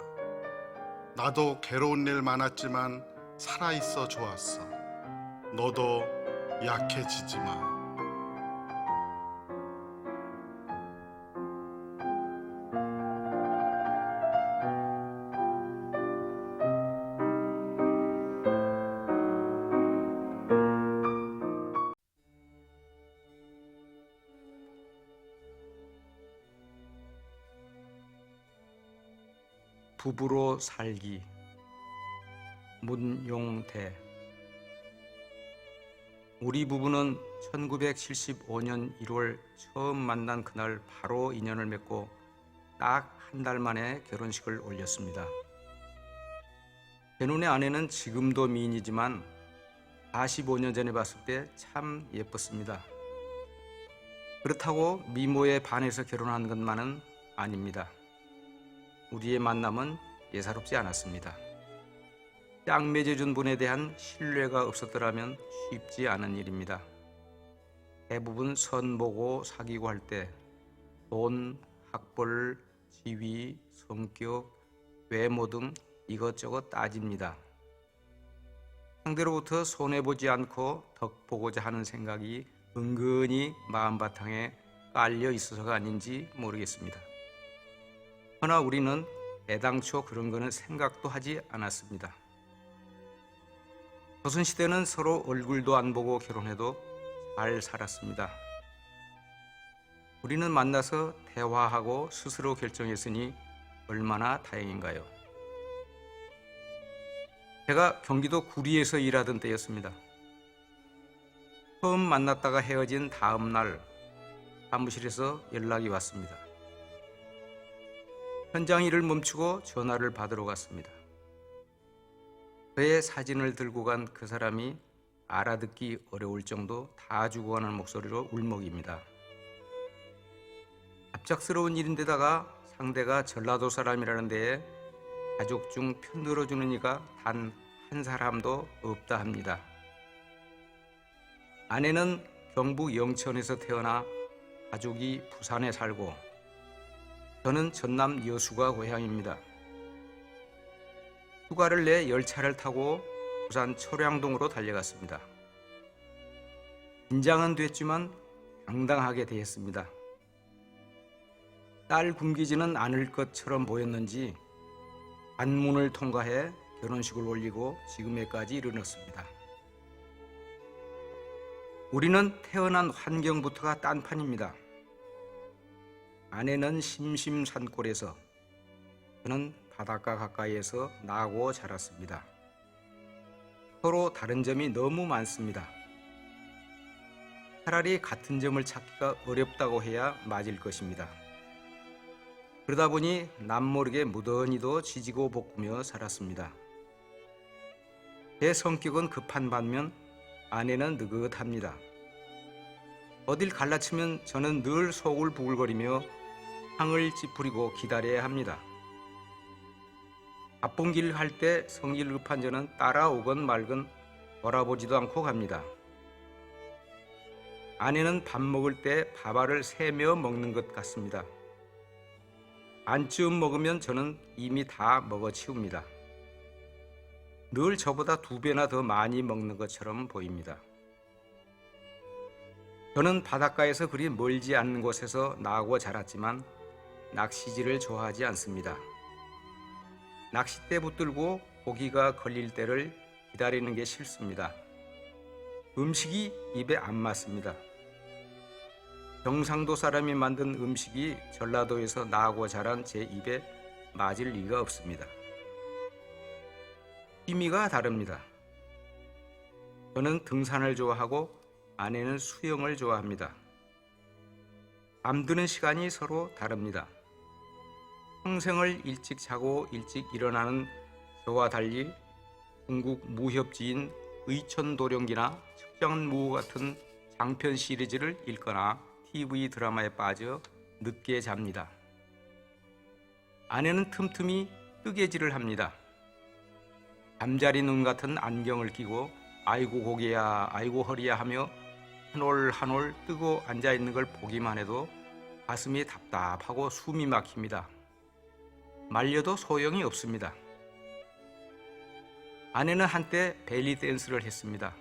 나도 괴로운 일 많았지만 살아있어 좋았어. 너도 약해지지 마. 부부로 살기. 문용태. 우리 부부는 1975년 1월 처음 만난 그날 바로 인연을 맺고 딱 한 달 만에 결혼식을 올렸습니다. 제 눈의 아내는 지금도 미인이지만 45년 전에 봤을 때 참 예뻤습니다. 그렇다고 미모에 반해서 결혼한 것만은 아닙니다. 우리의 만남은 예사롭지 않았습니다. 짝 맺어준 분에 대한 신뢰가 없었더라면 쉽지 않은 일입니다. 대부분 선 보고 사귀고 할 때 돈, 학벌, 지위, 성격, 외모 등 이것저것 따집니다. 상대로부터 손해보지 않고 덕 보고자 하는 생각이 은근히 마음바탕에 깔려 있어서가 아닌지 모르겠습니다. 그러나 우리는 애당초 그런 거는 생각도 하지 않았습니다. 조선시대는 서로 얼굴도 안 보고 결혼해도 잘 살았습니다. 우리는 만나서 대화하고 스스로 결정했으니 얼마나 다행인가요? 제가 경기도 구리에서 일하던 때였습니다. 처음 만났다가 헤어진 다음 날 사무실에서 연락이 왔습니다. 현장 일을 멈추고 전화를 받으러 갔습니다. 저의 사진을 들고 간 그 사람이 알아듣기 어려울 정도 다 죽어가는 목소리로 울먹입니다. 갑작스러운 일인데다가 상대가 전라도 사람이라는 데에 가족 중 편 들어주는 이가 단 한 사람도 없다 합니다. 아내는 경북 영천에서 태어나 가족이 부산에 살고 저는 전남 여수가 고향입니다. 휴가를 내 열차를 타고 부산 철양동으로 달려갔습니다. 긴장은 됐지만 당당하게 대했습니다. 딸 굶기지는 않을 것처럼 보였는지 관문을 통과해 결혼식을 올리고 지금에까지 이르렀습니다. 우리는 태어난 환경부터가 딴판입니다. 아내는 심심산골에서, 저는 바닷가 가까이에서 나고 자랐습니다. 서로 다른 점이 너무 많습니다. 차라리 같은 점을 찾기가 어렵다고 해야 맞을 것입니다. 그러다 보니 남모르게 무던히도 지지고 볶으며 살았습니다. 제 성격은 급한 반면 아내는 느긋합니다. 어딜 갈라치면 저는 늘 속을 부글거리며 향을 찌푸리고 기다려야 합니다. 바쁜 길 할 때 성질 급한 저는 따라오건 말건 돌아보지도 않고 갑니다. 아내는 밥 먹을 때 밥알을 세며 먹는 것 같습니다. 반쯤 먹으면 저는 이미 다 먹어치웁니다. 늘 저보다 2배나 더 많이 먹는 것처럼 보입니다. 저는 바닷가에서 그리 멀지 않는 곳에서 나고 자랐지만 낚시질을 좋아하지 않습니다. 낚싯대 붙들고 고기가 걸릴 때를 기다리는 게 싫습니다. 음식이 입에 안 맞습니다. 경상도 사람이 만든 음식이 전라도에서 나고 자란 제 입에 맞을 리가 없습니다. 취미가 다릅니다. 저는 등산을 좋아하고 아내는 수영을 좋아합니다. 잠드는 시간이 서로 다릅니다. 평생을 일찍 자고 일찍 일어나는 저와 달리 중국 무협지인 의천도령기나 척장무호 같은 장편 시리즈를 읽거나 TV 드라마에 빠져 늦게 잡니다. 아내는 틈틈이 뜨개질을 합니다. 잠자리 눈 같은 안경을 끼고 아이고 고개야 아이고 허리야 하며 한 올 한 올 뜨고 앉아있는 걸 보기만 해도 가슴이 답답하고 숨이 막힙니다. 말려도 소용이 없습니다. 아내는 한때 벨리 댄스를 했습니다.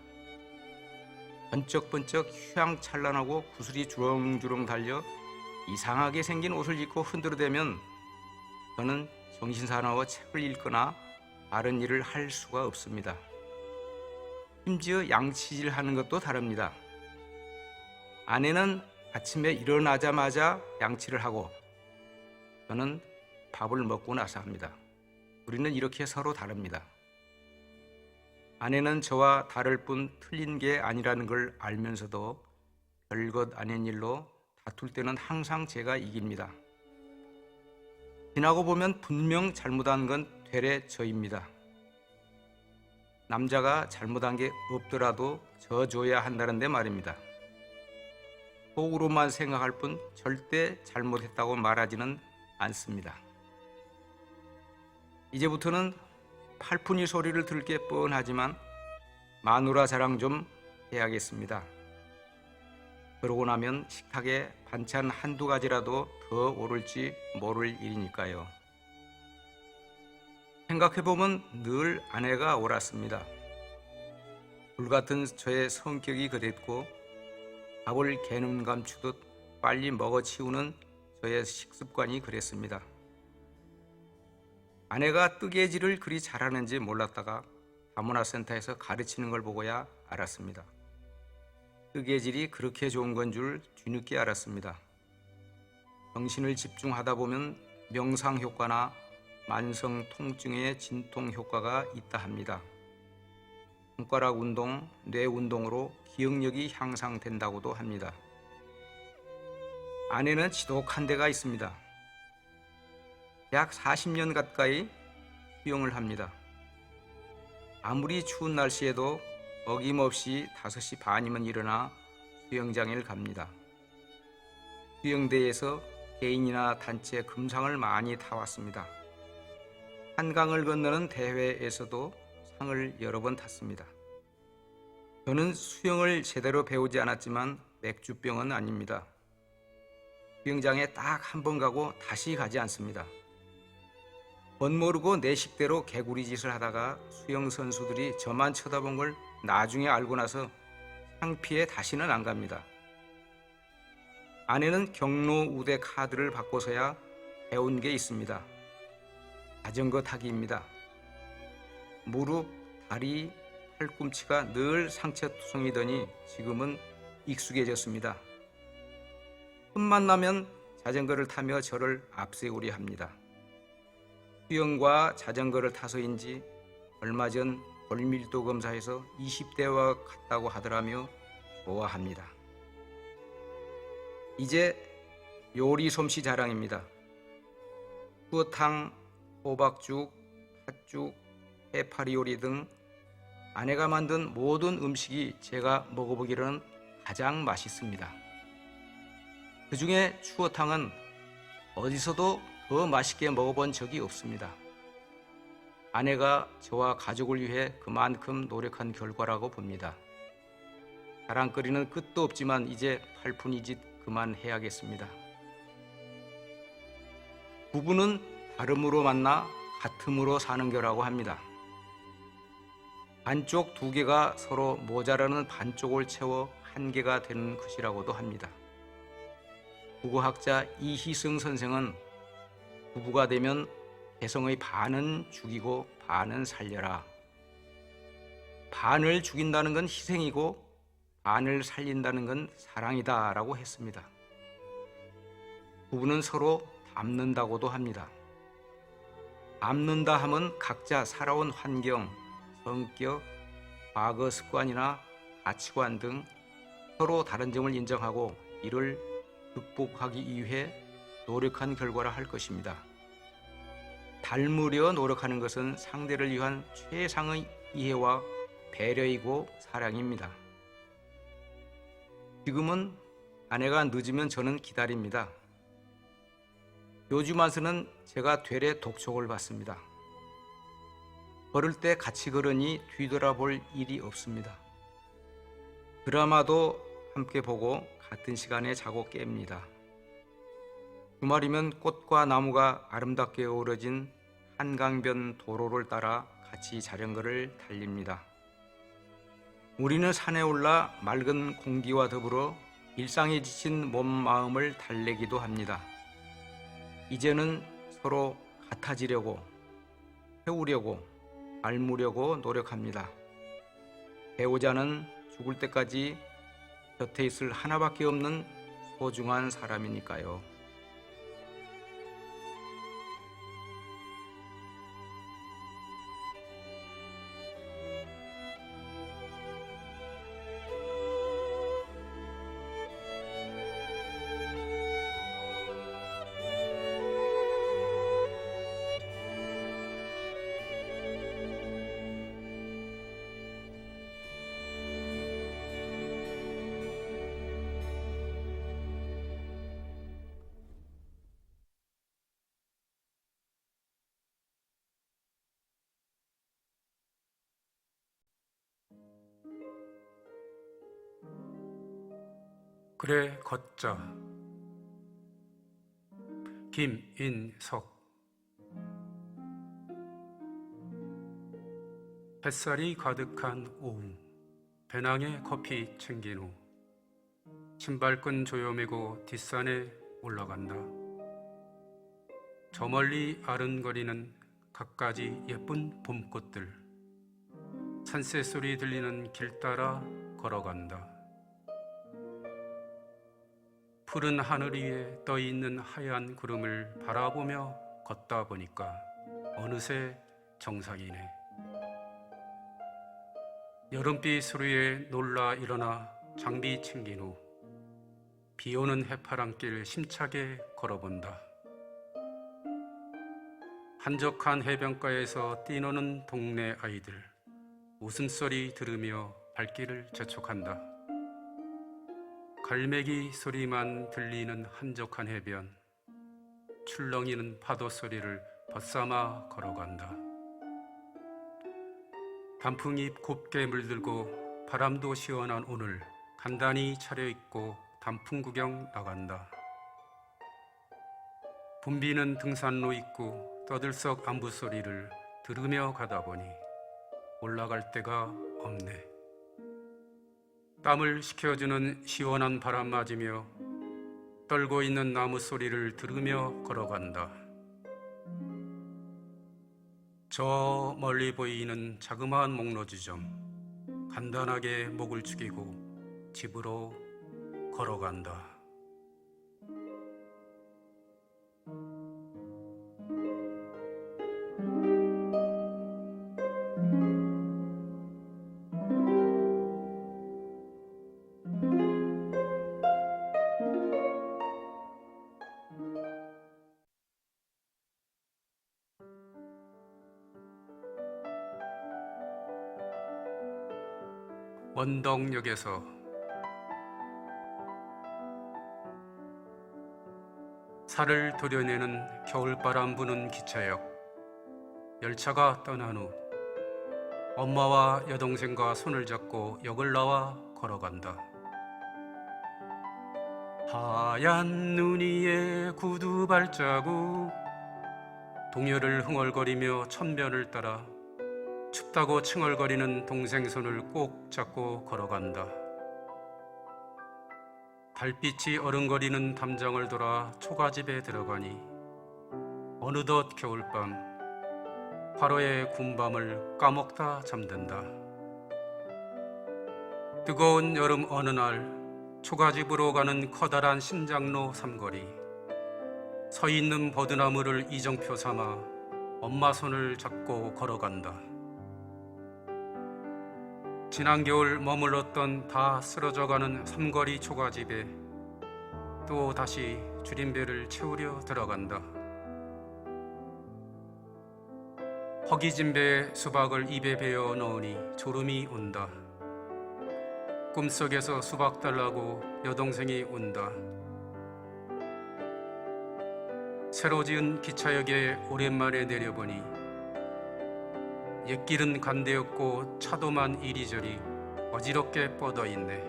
번쩍번쩍 휘황찬란하고 구슬이 주렁주렁 달려 이상하게 생긴 옷을 입고 흔들어대면 저는 정신사나워 책을 읽거나 다른 일을 할 수가 없습니다. 심지어 양치질 하는 것도 다릅니다. 아내는 아침에 일어나자마자 양치를 하고 저는 밥을 먹고 나서 합니다. 우리는 이렇게 서로 다릅니다. 아내는 저와 다를 뿐 틀린 게 아니라는 걸 알면서도 별것 아닌 일로 다툴 때는 항상 제가 이깁니다. 지나고 보면 분명 잘못한 건 되레 저입니다. 남자가 잘못한 게 없더라도 져줘야 한다는데 말입니다. 속으로만 생각할 뿐 절대 잘못했다고 말하지는 않습니다. 이제부터는 팔푼이 소리를 들을 게 뻔하지만 마누라 자랑 좀 해야겠습니다. 그러고 나면 식탁에 반찬 한두 가지라도 더 오를지 모를 일이니까요. 생각해보면 늘 아내가 옳았습니다. 불같은 저의 성격이 그랬고 밥을 개눈 감추듯 빨리 먹어치우는 저의 식습관이 그랬습니다. 아내가 뜨개질을 그리 잘하는지 몰랐다가 다문화센터에서 가르치는 걸 보고야 알았습니다. 뜨개질이 그렇게 좋은 건 줄 뒤늦게 알았습니다. 정신을 집중하다 보면 명상 효과나 만성 통증의 진통 효과가 있다 합니다. 손가락 운동, 뇌 운동으로 기억력이 향상된다고도 합니다. 아내는 지독한 데가 있습니다. 약 40년 가까이 수영을 합니다. 아무리 추운 날씨에도 어김없이 5시 반이면 일어나 수영장에 갑니다. 수영대회에서 개인이나 단체 금상을 많이 타왔습니다. 한강을 건너는 대회에서도 상을 여러 번 탔습니다. 저는 수영을 제대로 배우지 않았지만 맥주병은 아닙니다. 수영장에 딱 한 번 가고 다시 가지 않습니다. 멋모르고 내 식대로 개구리 짓을 하다가 수영 선수들이 저만 쳐다본 걸 나중에 알고 나서 창피해 다시는 안 갑니다. 아내는 경로 우대 카드를 받고서야 배운 게 있습니다. 자전거 타기입니다. 무릎, 다리, 팔꿈치가 늘 상처투성이더니 지금은 익숙해졌습니다. 틈만 나면 자전거를 타며 저를 앞세우려 합니다. 수영과 자전거를 타서인지 얼마 전 골밀도 검사에서 20대와 같다고 하더라며 좋아합니다. 이제 요리 솜씨 자랑입니다. 추어탕, 호박죽, 팥죽, 해파리 요리 등 아내가 만든 모든 음식이 제가 먹어보기로는 가장 맛있습니다. 그 중에 추어탕은 어디서도 더 맛있게 먹어본 적이 없습니다. 아내가 저와 가족을 위해 그만큼 노력한 결과라고 봅니다. 자랑거리는 끝도 없지만 이제 팔푼이 짓 그만해야겠습니다. 부부는 다름으로 만나 같음으로 사는 거라고 합니다. 반쪽 2개가 서로 모자라는 반쪽을 채워 1개가 되는 것이라고도 합니다. 국어학자 이희승 선생은 부부가 되면 개성의 반은 죽이고 반은 살려라. 반을 죽인다는 건 희생이고 반을 살린다는 건 사랑이다 라고 했습니다. 부부는 서로 닮는다고도 합니다. 닮는다 하면 각자 살아온 환경, 성격, 과거 습관이나 가치관 등 서로 다른 점을 인정하고 이를 극복하기 위해 노력한 결과라 할 것입니다. 닮으려 노력하는 것은 상대를 위한 최상의 이해와 배려이고 사랑입니다. 지금은 아내가 늦으면 저는 기다립니다. 요즘 와서는 제가 되레 독촉을 받습니다. 걸을 때 같이 걸으니 뒤돌아볼 일이 없습니다. 드라마도 함께 보고 같은 시간에 자고 깹니다. 주말이면 꽃과 나무가 아름답게 어우러진 한강변 도로를 따라 같이 자전거를 달립니다. 우리는 산에 올라 맑은 공기와 더불어 일상에 지친 몸 마음을 달래기도 합니다. 이제는 서로 같아지려고, 배우려고, 닮으려고 노력합니다. 배우자는 죽을 때까지 곁에 있을 하나밖에 없는 소중한 사람이니까요. 그래 걷자. 김인석. 햇살이 가득한 오후, 배낭에 커피 챙긴 후 신발끈 조여매고 뒷산에 올라간다. 저 멀리 아른거리는 갖가지 예쁜 봄꽃들, 산새 소리 들리는 길 따라 걸어간다. 푸른 하늘 위에 떠 있는 하얀 구름을 바라보며 걷다 보니까 어느새 정상이네. 여름비 소리에 놀라 일어나 장비 챙긴 후 비오는 해파랑길 힘차게 걸어본다. 한적한 해변가에서 뛰노는 동네 아이들 웃음소리 들으며 발길을 재촉한다. 갈매기 소리만 들리는 한적한 해변, 출렁이는 파도 소리를 벗삼아 걸어간다. 단풍잎 곱게 물들고 바람도 시원한 오늘 간단히 차려입고 단풍 구경 나간다. 붐비는 등산로 입구 떠들썩 안부 소리를 들으며 가다 보니 올라갈 데가 없네. 땀을 식혀주는 시원한 바람 맞으며 떨고 있는 나무 소리를 들으며 걸어간다. 저 멀리 보이는 자그마한 목로지점 간단하게 목을 축이고 집으로 걸어간다. 원덕역에서 살을 도려내는 겨울바람 부는 기차역. 열차가 떠난 후 엄마와 여동생과 손을 잡고 역을 나와 걸어간다. 하얀 눈 위에 구두 발자국, 동요를 흥얼거리며 천변을 따라 춥다고 칭얼거리는 동생 손을 꼭 잡고 걸어간다. 달빛이 어른거리는 담장을 돌아 초가집에 들어가니 어느덧 겨울밤, 화로의 군밤을 까먹다 잠든다. 뜨거운 여름 어느 날 초가집으로 가는 커다란 신장로 삼거리, 서 있는 버드나무를 이정표 삼아 엄마 손을 잡고 걸어간다. 지난 겨울 머물렀던 다 쓰러져가는 삼거리 초가집에 또 다시 줄임배를 채우려 들어간다. 허기진 배에 수박을 입에 베어 넣으니 졸음이 온다. 꿈속에서 수박 달라고 여동생이 운다. 새로 지은 기차역에 오랜만에 내려보니 옛길은 간대였고 차도만 이리저리 어지럽게 뻗어있네.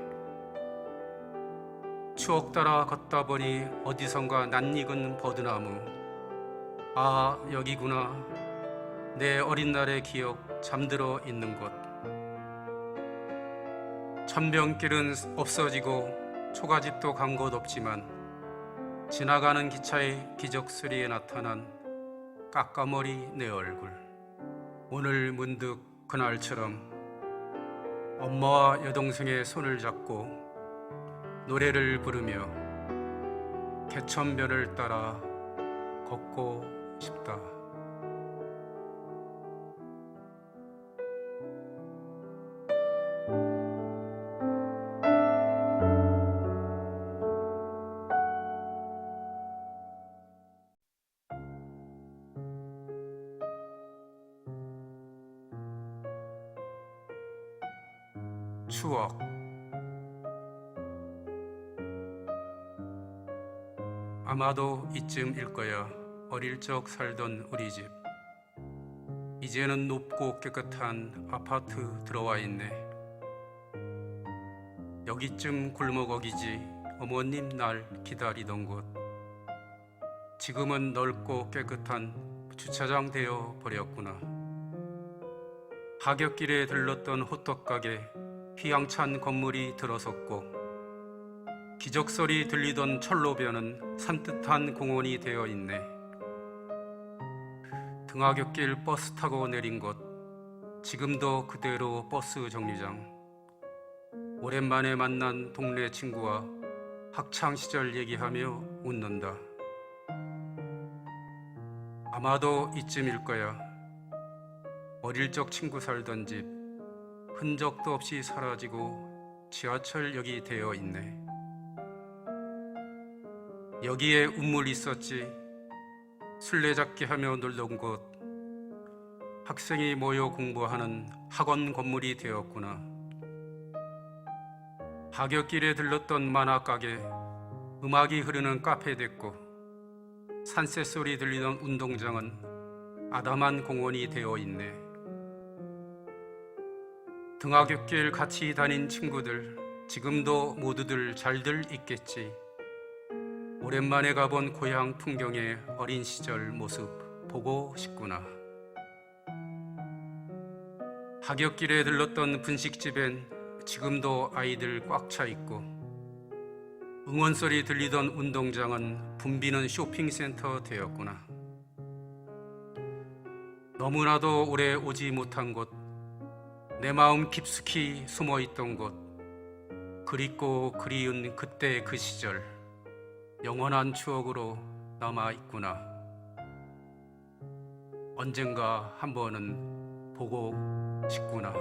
추억 따라 걷다 보니 어디선가 낯익은 버드나무. 아, 여기구나. 내 어린 날의 기억 잠들어 있는 곳. 천변길은 없어지고 초가집도 간 곳 없지만 지나가는 기차의 기적소리에 나타난 까까머리 내 얼굴. 오늘 문득 그날처럼 엄마와 여동생의 손을 잡고 노래를 부르며 개천변을 따라 걷고 싶다. 추억. 아마도 이쯤일 거야. 어릴 적 살던 우리 집. 이제는 높고 깨끗한 아파트 들어와 있네. 여기쯤 골목어기지 어머님 날 기다리던 곳. 지금은 넓고 깨끗한 주차장 되어 버렸구나. 하굣길에 들렀던 호떡가게 휘황찬 건물이 들어섰고 기적소리 들리던 철로변은 산뜻한 공원이 되어 있네. 등하굣길 버스 타고 내린 곳 지금도 그대로 버스 정류장. 오랜만에 만난 동네 친구와 학창 시절 얘기하며 웃는다. 아마도 이쯤일 거야. 어릴 적 친구 살던 집, 흔적도 없이 사라지고 지하철역이 되어 있네. 여기에 우물 있었지. 술래잡기 하며 놀던 곳. 학생이 모여 공부하는 학원 건물이 되었구나. 하굣길에 들렀던 만화가게, 음악이 흐르는 카페 됐고, 산새 소리 들리던 운동장은 아담한 공원이 되어 있네. 등하굣길 같이 다닌 친구들, 지금도 모두들 잘들 있겠지. 오랜만에 가본 고향 풍경의 어린 시절 모습 보고 싶구나. 하굣길에 들렀던 분식집엔 지금도 아이들 꽉 차 있고, 응원 소리 들리던 운동장은 붐비는 쇼핑센터 되었구나. 너무나도 오래 오지 못한 곳, 내 마음 깊숙이 숨어 있던 곳, 그립고 그리운 그때 그 시절, 영원한 추억으로 남아 있구나. 언젠가 한 번은 보고 싶구나.